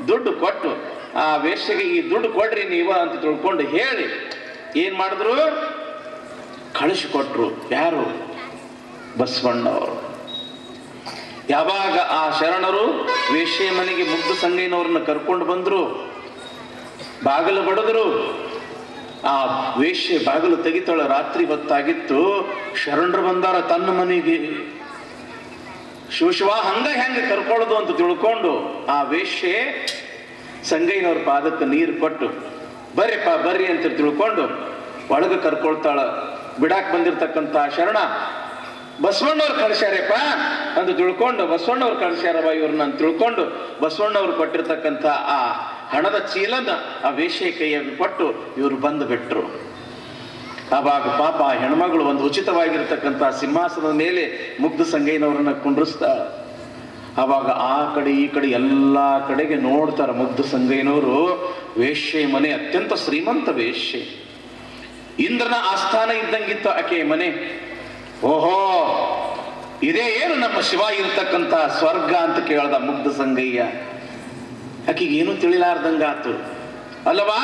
ದುಡ್ಡು ಕೊಟ್ಟು, ಆ ವೇಶ್ಯೆಗೆ ಈ ದುಡ್ಡು ಕೊಡ್ರಿ ನೀವ ಅಂತ ತಿಳ್ಕೊಂಡು ಹೇಳಿ ಏನ್ ಮಾಡಿದ್ರು? ಕಳಿಸಿಕೊಟ್ರು. ಯಾರು? ಬಸವಣ್ಣವರು. ಯಾವಾಗ ಆ ಶರಣರು ವೇಶ್ಯೆ ಮನೆಗೆ ಮುಗ್ಧ ಸಂಗಯ್ಯನವ್ರನ್ನ ಕರ್ಕೊಂಡು ಬಂದ್ರು, ಬಾಗಿಲು ಬಡದ್ರು. ಆ ವೇಶ್ಯೆ ಬಾಗಿಲು ತೆಗಿತಾಳ. ರಾತ್ರಿ ಹೊತ್ತಾಗಿತ್ತು, ಶರಣರು ಬಂದಾರ ತನ್ನ ಮನೆಗೆ. ಶಿವ ಹಂಗ ಹೆಂಗ ಕರ್ಕೊಳ್ಳೋದು ಅಂತ ತಿಳ್ಕೊಂಡು ಆ ವೇಶ್ಯೆ ಸಂಗಯ್ಯನವ್ರ ಪಾದಕ್ಕೆ ನೀರು ಕೊಟ್ಟು, ಬರ್ರಿಪ್ಪ ಬರ್ರಿ ಅಂತ ತಿಳ್ಕೊಂಡು ಒಳಗೆ ಕರ್ಕೊಳ್ತಾಳ. ಬಿಡಾಕ್ ಬಂದಿರ್ತಕ್ಕಂಥ ಶರಣ, ಬಸವಣ್ಣವ್ರು ಕಳಿಸ್ಯಾರಪ್ಪ ಅಂತ ತಿಳ್ಕೊಂಡು, ಬಸವಣ್ಣವ್ರು ಕಳಿಸ್ಯಾರವ ಇವ್ರನ್ನ ಅಂತ ತಿಳ್ಕೊಂಡು ಬಸವಣ್ಣವ್ರು ಕೊಟ್ಟಿರ್ತಕ್ಕಂಥ ಆ ಹಣದ ಚೀಲನ ಆ ವೇಶ್ಯೆ ಕೈಯನ್ನು ಕೊಟ್ಟು ಇವರು ಬಂದು ಬಿಟ್ರು. ಆವಾಗ ಪಾಪ ಆ ಹೆಣ್ಮಗಳು ಒಂದು ಉಚಿತವಾಗಿರ್ತಕ್ಕಂಥ ಸಿಂಹಾಸನದ ಮೇಲೆ ಮುಗ್ಧ ಸಂಗಯ್ಯನವರನ್ನ ಕುಂಡ್ರಿಸ್ತಾಳ. ಆವಾಗ ಆ ಕಡೆ ಈ ಕಡೆ ಎಲ್ಲ ಕಡೆಗೆ ನೋಡ್ತಾರ. ಮುಗ್ಧ ಸಂಗಯ್ಯನವರು ವೇಶ್ಯೆ ಮನೆ, ಅತ್ಯಂತ ಶ್ರೀಮಂತ ವೇಶ್ಯೆ, ಇಂದ್ರನ ಆಸ್ಥಾನ ಇದ್ದಂಗಿತ್ತು ಆಕೆ ಮನೆ. ಓಹೋ, ಇದೇ ಏನು ನಮ್ಮ ಶಿವ ಇರತಕ್ಕಂಥ ಸ್ವರ್ಗ ಅಂತ ಕೇಳ್ದ ಮುಗ್ಧ ಸಂಗಯ್ಯ. ಆಕೆಗೆ ಏನು ತಿಳಿಲಾರ್ದಂಗಾತು. ಅಲ್ಲವಾ,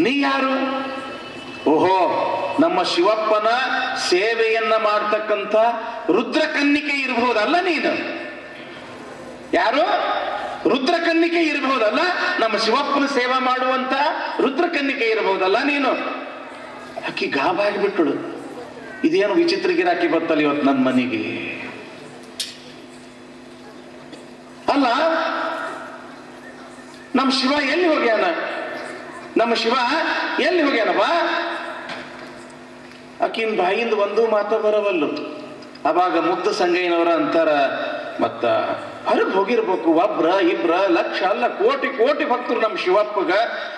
ನೀ ಯಾರು? ಓಹೋ, ನಮ್ಮ ಶಿವಪ್ಪನ ಸೇವೆಯನ್ನ ಮಾಡ್ತಕ್ಕಂಥ ರುದ್ರಕನ್ನಿಕೆ ಇರಬಹುದಲ್ಲ ನೀನು? ಯಾರು? ರುದ್ರಕನ್ನಿಕೆ ಇರಬಹುದಲ್ಲ, ನಮ್ಮ ಶಿವಪ್ಪನ ಸೇವಾ ಮಾಡುವಂತ ರುದ್ರಕನ್ನಿಕೆ ಇರಬಹುದಲ್ಲ ನೀನು? ಅಕ್ಕಿ ಗಾಬಾಗಿ ಬಿಟ್ಟಳು. ಇದೇನು ವಿಚಿತ್ರ ಗಿರಾಕಿ ಬರ್ತಲ್ಲ ಇವತ್ತು ನನ್ನ ಮನೆಗೆ. ಅಲ್ಲ, ನಮ್ಮ ಶಿವ ಎಲ್ಲಿ ಹೋಗ್ಯಾನ? ನಮ್ಮ ಶಿವ ಎಲ್ಲಿ ಹೋಗ್ಯಾನವ? ಆಕಿನ ಬಾಯಿಂದ ಒಂದು ಮಾತ ಬರವಲ್ಲು. ಅವಾಗ ಮುಗ್ಧ ಸಂಗಯ್ಯನವರ ಅಂತಾರ, ಮತ್ತ ಹೊರಗೆ ಹೋಗಿರ್ಬೇಕು, ಒಬ್ರ ಇಬ್ರ ಲಕ್ಷ ಅಲ್ಲ ಕೋಟಿ ಕೋಟಿ ಭಕ್ತರು ನಮ್ಮ ಶಿವಪ್ಪಗ,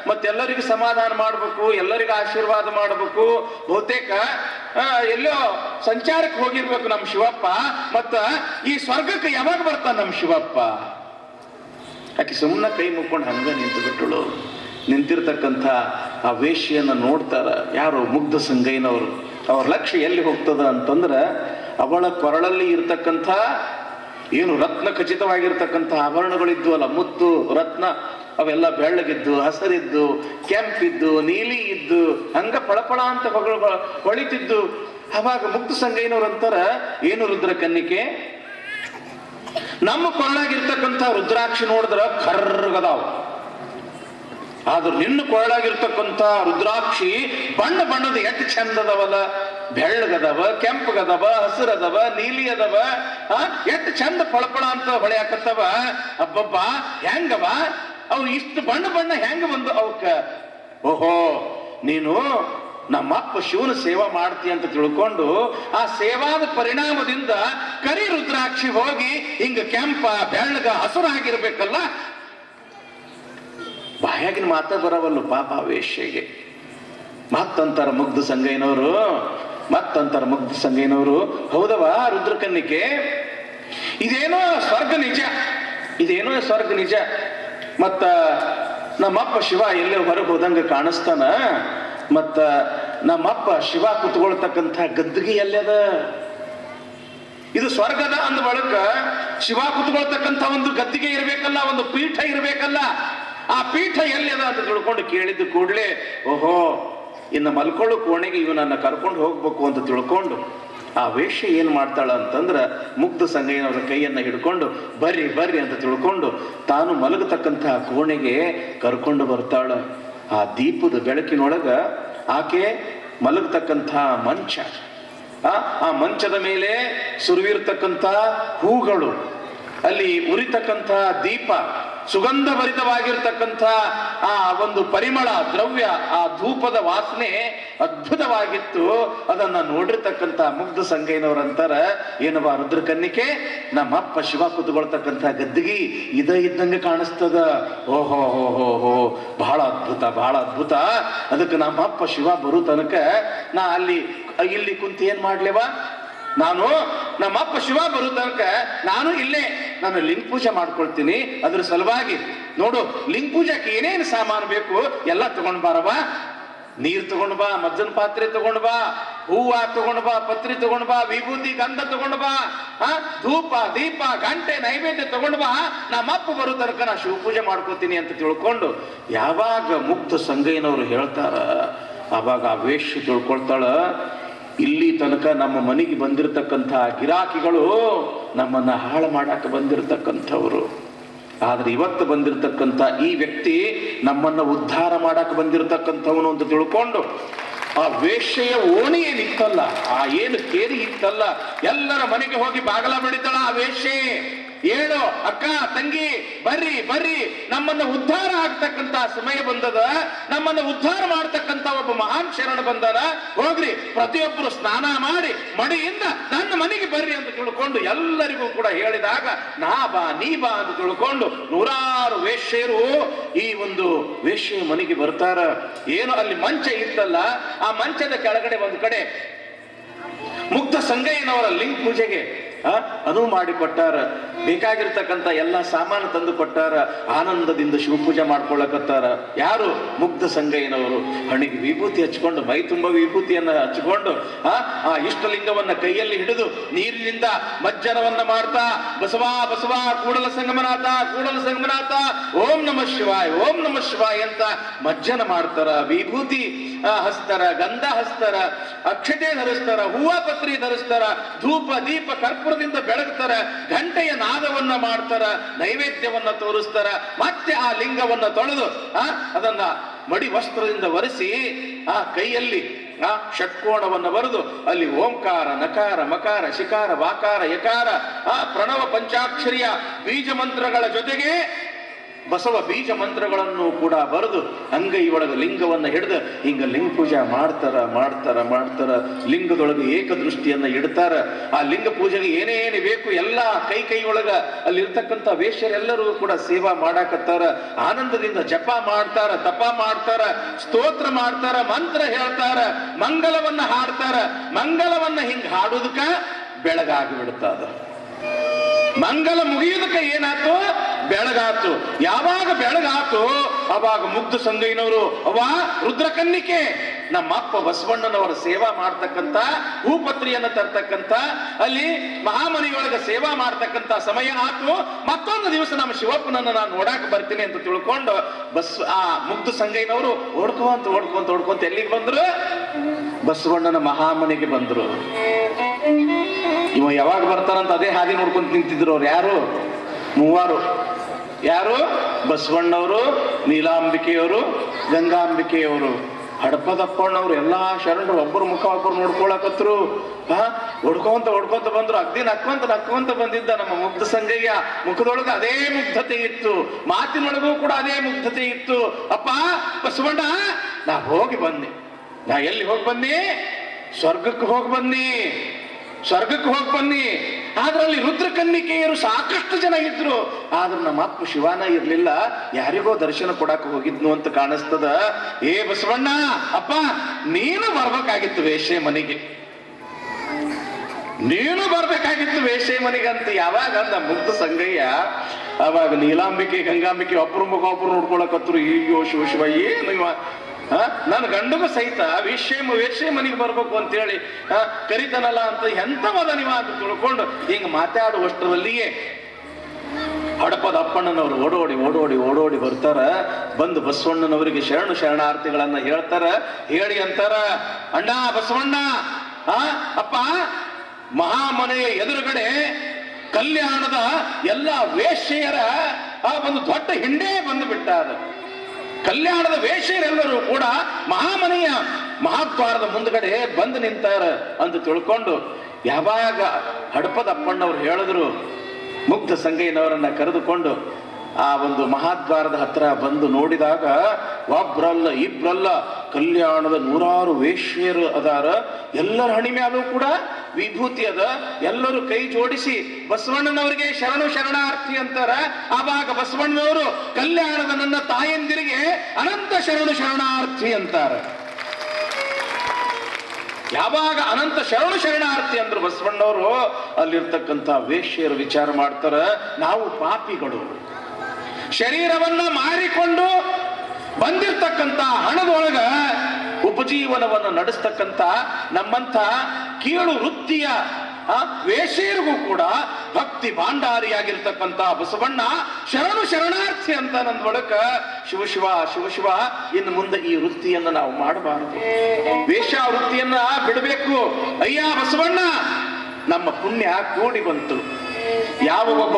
ಮತ್ತೆಲ್ಲರಿಗೂ ಸಮಾಧಾನ ಮಾಡ್ಬೇಕು, ಎಲ್ಲರಿಗೂ ಆಶೀರ್ವಾದ ಮಾಡ್ಬೇಕು. ಬಹುತೇಕ ಎಲ್ಲೋ ಸಂಚಾರಕ್ಕೆ ಹೋಗಿರ್ಬೇಕು ನಮ್ಮ ಶಿವಪ್ಪ. ಮತ್ತ ಈ ಸ್ವರ್ಗಕ್ಕೆ ಯಾವಾಗ ಬರ್ತಾನ ನಮ್ಮ ಶಿವಪ್ಪ? ಆಕೆ ಸುಮ್ಮನೆ ಕೈ ಮುಕ್ಕೊಂಡು ಹಂಗ ನಿಂತು ಬಿಟ್ಟಳು. ನಿಂತಿರ್ತಕ್ಕಂಥ ಆ ವೇಶ್ಯೆಯನ್ನು ನೋಡ್ತಾರ ಯಾರು? ಮುಗ್ಧ ಸಂಗಯ್ಯನವರು. ಅವ್ರ ಲಕ್ಷ್ಯ ಎಲ್ಲಿ ಹೋಗ್ತದ ಅಂತಂದ್ರ, ಅವಳ ಕೊರಳಲ್ಲಿ ಇರ್ತಕ್ಕಂಥ ಏನು ರತ್ನ ಖಚಿತವಾಗಿರ್ತಕ್ಕಂಥ ಆಭರಣಗಳಿದ್ದು ಅಲ್ಲ, ಮುತ್ತು ರತ್ನ, ಅವೆಲ್ಲ ಬೆಳ್ಳಗಿದ್ದು, ಹಸರಿದ್ದು, ಕೆಂಪಿದ್ದು, ನೀಲಿ ಇದ್ದು, ಹಂಗ ಫಳಫಳ ಅಂತ ಹೊಳಿತಿದ್ದು. ಅವಾಗ ಮುಗ್ಧ ಸಂಗಯ್ಯನವ್ರು ಅಂತಾರ, ಏನು ರುದ್ರಕನ್ನಿಕೆ? ನಮ್ಮ ಕೊರಳಾಗಿರ್ತಕ್ಕಂಥ ರುದ್ರಾಕ್ಷಿ ನೋಡಿದ್ರ ಕರ್ಗದಾವ್, ಆದ್ರೂ ನಿನ್ನ ಕೊರಳಾಗಿರ್ತಕ್ಕಂಥ ರುದ್ರಾಕ್ಷಿ ಬಣ್ಣ ಬಣ್ಣದ ಎಷ್ಟು ಚಂದದವಲ್ಲ, ಬೆಳ್ಳಗದವ, ಕೆಂಪಗದವ, ಹಸಿರದವ, ನೀಲಿ ಅದವ, ಎಷ್ಟು ಚಂದ ಫಳಫಳ ಅಂತ ಹೊಳೆಯಾಕತ್ತವ. ಅಬ್ಬಬ್ಬ, ಹೆಂಗವ ಅವು ಇಷ್ಟು ಬಣ್ಣ ಬಣ್ಣ ಹೆಂಗ ಬಂದು ಅವಕ್ಕ? ಓಹೋ, ನೀನು ನಮ್ಮಪ್ಪ ಶಿವನ ಸೇವಾ ಮಾಡ್ತಿ ಅಂತ ತಿಳ್ಕೊಂಡು ಆ ಸೇವಾದ ಪರಿಣಾಮದಿಂದ ಕರಿ ರುದ್ರಾಕ್ಷಿ ಹೋಗಿ ಹಿಂಗ ಕೆಂಪ ಬೆಳ್ಳಗ ಹಸುರಾಗಿರ್ಬೇಕಲ್ಲ. ಬಾಯಾಗಿನ ಮಾತ ಬರವಲ್ಲು ಪಾಪ ವೇಶ್ಯೆಗೆ. ಮತ್ತಂತಾರ ಮುಗ್ಧ ಸಂಗಯ್ಯನವರು, ಹೌದವಾ ರುದ್ರಕನ್ನಿಕೆ, ಇದೇನೋ ಸ್ವರ್ಗ ನಿಜ, ಮತ್ತ ನಮ್ಮಪ್ಪ ಶಿವ ಎಲ್ಲೇ ಹೊರಗೆ ಹೋದಂಗ ಕಾಣಿಸ್ತಾನ. ಮತ್ತ ನಮ್ಮಪ್ಪ ಶಿವ ಕುತ್ಕೊಳ್ತಕ್ಕಂಥ ಗದ್ದಿಗೆ ಎಲ್ಲದ? ಇದು ಸ್ವರ್ಗದ ಅಂದ ಬಳಿಕ ಶಿವ ಕುತ್ಕೊಳ್ತಕ್ಕಂಥ ಒಂದು ಗದ್ದಿಗೆ ಇರ್ಬೇಕಲ್ಲ, ಒಂದು ಪೀಠ ಇರ್ಬೇಕಲ್ಲ. ಆ ಪೀಠ ಎಲ್ಲಿದೆ ಅಂತ ತಿಳ್ಕೊಂಡು ಕೇಳಿದ್ದು ಕೂಡಲೇ, ಓಹೋ, ಇನ್ನು ಮಲ್ಕೊಳ್ಳೋ ಕೋಣೆಗೆ ಇವನನ್ನ ಕರ್ಕೊಂಡು ಹೋಗ್ಬೇಕು ಅಂತ ತಿಳ್ಕೊಂಡು ಆ ವೇಶ್ಯೆ ಏನ್ ಮಾಡ್ತಾಳ ಅಂತಂದ್ರ, ಮುಗ್ಧ ಸಂಗಯ್ಯನವರ ಕೈಯನ್ನ ಹಿಡ್ಕೊಂಡು ಬರ್ರಿ ಬರ್ರಿ ಅಂತ ತಿಳ್ಕೊಂಡು ತಾನು ಮಲಗತಕ್ಕಂತಹ ಕೋಣೆಗೆ ಕರ್ಕೊಂಡು ಬರ್ತಾಳ. ಆ ದೀಪದ ಬೆಳಕಿನೊಳಗ ಆಕೆ ಮಲಗತಕ್ಕಂಥ ಮಂಚ, ಆ ಮಂಚದ ಮೇಲೆ ಸುರುವಿರ್ತಕ್ಕಂಥ ಹೂಗಳು, ಅಲ್ಲಿ ಉರಿತಕ್ಕಂಥ ದೀಪ, ಸುಗಂಧ ಭರಿತವಾಗಿರ್ತಕ್ಕಂಥ ಆ ಒಂದು ಪರಿಮಳ ದ್ರವ್ಯ, ಆ ಧೂಪದ ವಾಸನೆ ಅದ್ಭುತವಾಗಿತ್ತು. ಅದನ್ನ ನೋಡಿರ್ತಕ್ಕಂಥ ಮುಗ್ಧ ಸಂಗಯ್ಯನವರಂತಾರ, ಏನವ ರುದ್ರಕನ್ನಿಕೆ, ನಮ್ಮಪ್ಪ ಶಿವ ಕೂತ್ಕೊಳ್ತಕ್ಕಂಥ ಗದ್ದಿಗೆ ಇದ್ದಂಗೆ ಕಾಣಿಸ್ತದ. ಓಹೋ ಹೋ ಹೋ ಹೋ, ಬಹಳ ಅದ್ಭುತ. ಅದಕ್ಕೆ ನಮ್ಮಪ್ಪ ಶಿವ ಬರೋ ತನಕ ನಾ ಇಲ್ಲಿ ಕುಂತ ಏನ್ ಮಾಡ್ಲೇವಾ? ನಾನು ನಮ್ಮಪ್ಪ ಶಿವ ಬರೋ ತನಕ ನಾನು ಇಲ್ಲೇ ನಾನು ಲಿಂಗ ಪೂಜೆ ಮಾಡ್ಕೊಳ್ತೀನಿ. ಅದ್ರ ಸಲುವಾಗಿ ನೋಡು, ಲಿಂಗ ಪೂಜೆಗೆ ಏನೇನು ಸಾಮಾನು ಬೇಕು ಎಲ್ಲ ತಗೊಂಡ್ ಬಾರವಾ. ನೀರ್ ತಗೊಂಡ್ ಬಾ, ಮಜ್ಜನ ಪಾತ್ರೆ ತಗೊಂಡ್ ಬಾ, ಹೂವ ತಗೊಂಡ್ ಬಾ, ಪತ್ರಿ ತಗೊಂಡ್ ಬಾ, ವಿಭೂತಿ ಗಂಧ ತಗೊಂಡ್ ಬಾ, ಧೂಪ ದೀಪ ಗಂಟೆ ನೈವೇದ್ಯ ತಗೊಂಡ್ ಬಾ. ನಮ್ಮಪ್ಪ ಬರೋ ತನಕ ನಾ ಶಿವ ಪೂಜೆ ಮಾಡ್ಕೋತೀನಿ ಅಂತ ತಿಳ್ಕೊಂಡು ಯಾವಾಗ ಮುಗ್ಧ ಸಂಗಯ್ಯನವರು ಹೇಳ್ತಾರ, ಆವಾಗ ಆ ವೇಶ್ಯ ತಿಳ್ಕೊಳ್ತಾಳ, ಇಲ್ಲಿ ತನಕ ನಮ್ಮ ಮನೆಗೆ ಬಂದಿರತಕ್ಕಂಥ ಗಿರಾಕಿಗಳು ನಮ್ಮನ್ನ ಹಾಳು ಮಾಡಾಕ ಬಂದಿರತಕ್ಕಂಥವ್ರು, ಆದ್ರೆ ಇವತ್ತು ಬಂದಿರತಕ್ಕಂಥ ಈ ವ್ಯಕ್ತಿ ನಮ್ಮನ್ನ ಉದ್ಧಾರ ಮಾಡಾಕ ಬಂದಿರತಕ್ಕಂಥವನು ಅಂತ ತಿಳ್ಕೊಂಡು ಆ ವೇಶ್ಯೆಯ ಓಣಿ ಏನಿತ್ತಲ್ಲ, ಆ ಏನು ಕೇರಿ ಇತ್ತಲ್ಲ, ಎಲ್ಲರ ಮನೆಗೆ ಹೋಗಿ ಬಾಗಲ ಬಡಿತಾಳ ಆ ವೇಶ್ಯೆ. ಹೇಳು ಅಕ್ಕ ತಂಗಿ ಬರ್ರಿ ಬರ್ರಿ, ನಮ್ಮನ್ನ ಉದ್ಧಾರ ಆಗ್ತಕ್ಕಂತ ಸಮಯ ಬಂದದ, ನಮ್ಮನ್ನ ಉದ್ಧಾರ ಮಾಡ್ತಕ್ಕಂತ ಒಬ್ಬ ಮಹಾನ್ ಶರಣ ಬಂದದ, ಹೋಗ್ರಿ ಪ್ರತಿಯೊಬ್ಬರು ಸ್ನಾನ ಮಾಡಿ ಮಡಿಯಿಂದ ನನ್ನ ಮನೆಗೆ ಬರ್ರಿ ಅಂತ ತಿಳ್ಕೊಂಡು ಎಲ್ಲರಿಗೂ ಕೂಡ ಹೇಳಿದಾಗ ನಾ ಬಾ ನೀ ಬಾ ಅಂತ ತಿಳ್ಕೊಂಡು ನೂರಾರು ವೇಶ್ಯರು ಈ ಒಂದು ವೇಶ್ಯ ಮನೆಗೆ ಬರ್ತಾರ. ಏನು ಅಲ್ಲಿ ಮಂಚ ಇತ್ತಲ್ಲ, ಆ ಮಂಚದ ಕೆಳಗಡೆ ಒಂದು ಕಡೆ ಮುಗ್ಧ ಸಂಗಯ್ಯನವರ ಲಿಂಗ ಪೂಜೆಗೆ ಅನುವು ಮಾಡಿಕೊಟ್ಟಾರ. ಬೇಕಾಗಿರ್ತಕ್ಕಂಥ ಎಲ್ಲ ಸಾಮಾನು ತಂದು ಕೊಟ್ಟಾರ. ಆನಂದದಿಂದ ಶಿವಪೂಜೆ ಮಾಡ್ಕೊಳ್ಳಕತ್ತಾರ. ಯಾರು? ಮುಗ್ಧ ಸಂಗಯ್ಯನವರು. ಹಣಿಗೆ ವಿಭೂತಿ ಹಚ್ಕೊಂಡು, ಮೈ ತುಂಬ ವಿಭೂತಿಯನ್ನ ಹಚ್ಕೊಂಡು ಆ ಇಷ್ಟಲಿಂಗವನ್ನ ಕೈಯಲ್ಲಿ ಹಿಡಿದು ನೀರಿನಿಂದ ಮಜ್ಜನವನ್ನ ಮಾಡ್ತಾ ಬಸವಾ ಬಸವಾ ಕೂಡಲ ಸಂಗಮನಾಥ ಕೂಡಲ ಸಂಗಮನಾಥ ಓಂ ನಮಃ ಶಿವಾಯ್ ಓಂ ನಮಃ ಶಿವಾಯ್ ಅಂತ ಮಜ್ಜನ ಮಾಡ್ತಾರ. ವಿಭೂತಿ ಹಚ್ತಾರ, ಗಂಧ ಹಚ್ತಾರ, ಅಕ್ಷತೆ ಧರಿಸ್ತಾರ, ಹೂವ ಪತ್ರಿ ಧರಿಸ್ತಾರ, ಧೂಪ ದೀಪ ಕರ್ಪೂರದಿಂದ ಬೆಳಗ್ತಾರ, ಗಂಟೆಯ ನಾದವನ್ನ ಮಾಡ್ತಾರ, ನೈವೇದ್ಯವನ್ನ ತೋರಿಸ್ತಾರ. ಮತ್ತೆ ಆ ಲಿಂಗವನ್ನ ತೊಳೆದು ಅದನ್ನ ಮಡಿ ವಸ್ತ್ರದಿಂದ ಒರೆಸಿ ಆ ಕೈಯಲ್ಲಿ ಷಟ್ಕೋಣವನ್ನ ಬರೆದು ಅಲ್ಲಿ ಓಂಕಾರ ನಕಾರ ಮಕಾರ ಶಿಕಾರ ವಾಕಾರ ಯಕಾರ ಪ್ರಣವ ಪಂಚಾಕ್ಷರಿಯ ಬೀಜ ಮಂತ್ರಗಳ ಜೊತೆಗೆ ಬಸವ ಬೀಜ ಮಂತ್ರಗಳನ್ನು ಕೂಡ ಬರೆದು ಅಂಗೈ ಒಳಗೆ ಲಿಂಗವನ್ನ ಹಿಡಿದು ಹಿಂಗ ಲಿಂಗ ಪೂಜೆ ಮಾಡ್ತಾರ ಮಾಡ್ತಾರ ಮಾಡ್ತಾರ. ಲಿಂಗದೊಳಗೆ ಏಕದೃಷ್ಟಿಯನ್ನ ಇಡ್ತಾರ. ಆ ಲಿಂಗ ಪೂಜೆಗೆ ಏನೇನು ಬೇಕು ಎಲ್ಲ ಕೈ ಒಳಗ ಅಲ್ಲಿ ಇರ್ತಕ್ಕಂಥ ವೇಶ್ಯರೆಲ್ಲರೂ ಕೂಡ ಸೇವಾ ಮಾಡಾಕತ್ತಾರ. ಆನಂದದಿಂದ ಜಪ ಮಾಡ್ತಾರ, ತಪ ಮಾಡ್ತಾರ, ಸ್ತೋತ್ರ ಮಾಡ್ತಾರ, ಮಂತ್ರ ಹೇಳ್ತಾರ, ಮಂಗಲವನ್ನ ಹಾಡ್ತಾರ. ಮಂಗಲವನ್ನ ಹಿಂಗ ಹಾಡುದಕ್ಕ ಬೆಳಗಾಗಿ ಬಿಡ್ತಾದ. ಮಂಗಲ ಮುಗಿಯುವುದಕ್ಕೆ ಏನಾಯ್ತು? ಬೆಳಗಾತು. ಯಾವಾಗ ಬೆಳಗಾತು ಅವಾಗ ಮುಗ್ಧ ಸಂಗಯ್ಯನವರು ರುದ್ರಕನ್ನಿಕೆ ನಮ್ಮ ಅಪ್ಪ ಬಸವಣ್ಣನವರ ಸೇವಾ ಮಾಡ್ತಕ್ಕಂಥ ಹೂಪತ್ರಿಯನ್ನ ತರ್ತಕ್ಕಂಥ ಅಲ್ಲಿ ಮಹಾಮನಿಯೊಳಗೆ ಸೇವಾ ಮಾಡ್ತಕ್ಕಂಥ ಸಮಯ ಆತು. ಮತ್ತೊಂದು ದಿವಸ ನಮ್ಮ ಶಿವಪ್ಪನನ್ನ ನಾನು ನೋಡಾಕ ಬರ್ತೀನಿ ಅಂತ ತಿಳ್ಕೊಂಡು ಆ ಮುಗ್ಧ ಸಂಗಯ್ಯನವರು ಓಡ್ಕೊಂತ ಎಲ್ಲಿಗೆ ಬಂದ್ರು? ಬಸವಣ್ಣನ ಮಹಾಮನೆಗೆ ಬಂದ್ರು. ಇವ ಯಾವಾಗ ಬರ್ತಾರಂತ ಅದೇ ಹಾದಿ ನೋಡ್ಕೊಂತ ನಿಂತಿದ್ರು ಅವ್ರು. ಯಾರು? ಮೂವರು. ಯಾರು? ಬಸವಣ್ಣವರು, ನೀಲಾಂಬಿಕೆಯವರು, ಗಂಗಾಂಬಿಕೆಯವರು. ಹಡಪದಪ್ಪಣ್ಣವ್ರು ಎಲ್ಲಾ ಶರಣರು ಒಬ್ಬರು ಮುಖ ಒಬ್ಬರು ನೋಡ್ಕೊಳಕತ್ರು. ಹೊಡ್ಕೊಂತ ಬಂದ್ರು. ಅಗ್ದಿ ನಕ್ಕೊಂತ ಬಂದಿದ್ದ ನಮ್ಮ ಮುಗ್ಧ ಸಂಗಯ್ಯ. ಮುಖದೊಳಗೆ ಅದೇ ಮುಗ್ಧತೆ ಇತ್ತು, ಮಾತಿನೊಳಗೂ ಕೂಡ ಅದೇ ಮುಗ್ಧತೆ ಇತ್ತು. ಅಪ್ಪ ಬಸವಣ್ಣ, ನಾ ಹೋಗಿ ಬಂದೆ. ನಾ ಎಲ್ಲಿ ಹೋಗಿ ಬನ್ನಿ? ಸ್ವರ್ಗಕ್ಕೆ ಹೋಗಿ ಬನ್ನಿ. ಆದ್ರಲ್ಲಿ ರುದ್ರಕನ್ನಿಕೆಯರು ಸಾಕಷ್ಟು ಜನ ಇದ್ರು. ಆದ್ರೆ ನಮ್ಮ ಅಪ್ಪ ಶಿವಾನ ಇರ್ಲಿಲ್ಲ, ಯಾರಿಗೋ ದರ್ಶನ ಕೊಡಾಕ ಹೋಗಿದ್ನು ಅಂತ ಕಾಣಿಸ್ತದ. ಏ ಬಸವಣ್ಣ, ಅಪ್ಪ ನೀನು ಬರ್ಬೇಕಾಗಿತ್ತು ವೇಶ್ಯ ಮನೆಗೆ, ನೀನು ಬರ್ಬೇಕಾಗಿತ್ತು ವೇಶ್ಯ ಮನೆಗೆ ಅಂತ ಯಾವಾಗ ಅಂದ ಮುಗ್ಧ ಸಂಗಯ್ಯ. ಅವಾಗ ನೀಲಾಂಬಿಕೆ ಗಂಗಾಂಬಿಕೆ ಒಬ್ರು ಮುಖ ಒಬ್ರು ನೋಡ್ಕೊಳಕತ್ರು. ಅಯ್ಯೋ ಶಿವ ಶಿವ, ಏನು ಇವ ನನ್ನ ಗಂಡಗೂ ಸಹಿತ ವೇಶ್ಯ ಮನೆಗೆ ಬರ್ಬೇಕು ಅಂತೇಳಿ ಕರಿತನಲ್ಲ ಅಂತ ಎಂತವದ ನೀವ ಅಂತ ತಿಳ್ಕೊಂಡು ಹಿಂಗ ಮಾತಾಡುವಷ್ಟರಲ್ಲಿಯೇ ಹಡಪದ ಅಪ್ಪಣ್ಣನವರು ಓಡೋಡಿ ಬರ್ತಾರ. ಬಂದು ಬಸವಣ್ಣನವರಿಗೆ ಶರಣಾರ್ಥಿಗಳನ್ನ ಹೇಳ್ತಾರ. ಹೇಳಿ ಅಂತಾರ, ಅಣ್ಣ ಬಸವಣ್ಣ, ಅಪ್ಪ ಮಹಾಮನೆಯ ಎದುರುಗಡೆ ಕಲ್ಯಾಣದ ಎಲ್ಲ ವೇಶ್ಯೆಯರ ಒಂದು ದೊಡ್ಡ ಹಿಂಡೇ ಬಂದು ಬಿಟ್ಟ. ಕಲ್ಯಾಣದ ವೇಶ್ಯರೆಲ್ಲರೂ ಕೂಡ ಮಹಾಮನೆಯ ಮಹಾದ್ವಾರದ ಮುಂದ್ಗಡೆ ಬಂದು ನಿಂತಾರ ಅಂತ ತಿಳ್ಕೊಂಡು ಯಾವಾಗ ಹಡಪದ ಅಪ್ಪಣ್ಣವ್ರು ಹೇಳಿದ್ರು, ಮುಗ್ಧ ಸಂಗಯ್ಯನವರನ್ನ ಕರೆದುಕೊಂಡು ಆ ಒಂದು ಮಹಾದ್ವಾರದ ಹತ್ರ ಬಂದು ನೋಡಿದಾಗ ಒಬ್ರಲ್ಲ ಇಬ್ರಲ್ಲ ಕಲ್ಯಾಣದ ನೂರಾರು ವೇಶ್ಯರು ಅದಾರ. ಎಲ್ಲರ ಹಣಿ ಮ್ಯಾಲೂ ಕೂಡ ವಿಭೂತಿ ಅದ. ಎಲ್ಲರೂ ಕೈ ಜೋಡಿಸಿ ಬಸವಣ್ಣನವರಿಗೆ ಶರಣಾರ್ಥಿ ಅಂತಾರ. ಆವಾಗ ಬಸವಣ್ಣನವರು ಕಲ್ಯಾಣದ ನನ್ನ ತಾಯಂದಿರಿಗೆ ಅನಂತ ಶರಣಾರ್ಥಿ ಅಂತಾರ. ಯಾವಾಗ ಅನಂತ ಶರಣಾರ್ಥಿ ಅಂದ್ರು ಬಸವಣ್ಣವರು, ಅಲ್ಲಿರ್ತಕ್ಕಂಥ ವೇಶ್ಯರು ವಿಚಾರ ಮಾಡ್ತಾರ, ನಾವು ಪಾಪಿಗಳು, ಶರೀರವನ್ನ ಮಾರಿಕೊಂಡು ಬಂದಿರ್ತಕ್ಕಂಥ ಹಣದೊಳಗ ಉಪಜೀವನವನ್ನು ನಡೆಸ್ತಕ್ಕಂಥ ನಮ್ಮಂಥ ಕೀಳು ವೃತ್ತಿಯ ವೇಶ್ಯರಿಗೂ ಕೂಡ ಭಕ್ತಿ ಭಾಂಡಾರಿಯಾಗಿರ್ತಕ್ಕಂಥ ಬಸವಣ್ಣ ಶರಣಾರ್ಥಿ ಅಂತ ನನ್ನ ಒಳಕ ಶಿವ ಇನ್ನು ಮುಂದೆ ಈ ವೃತ್ತಿಯನ್ನ ನಾವು ಮಾಡಬಾರದು, ವೇಶ್ಯ ವೃತ್ತಿಯನ್ನ ಬಿಡಬೇಕು. ಅಯ್ಯ ಬಸವಣ್ಣ, ನಮ್ಮ ಪುಣ್ಯ ಕೂಡಿ ಬಂತು. ಯಾವ ಒಬ್ಬ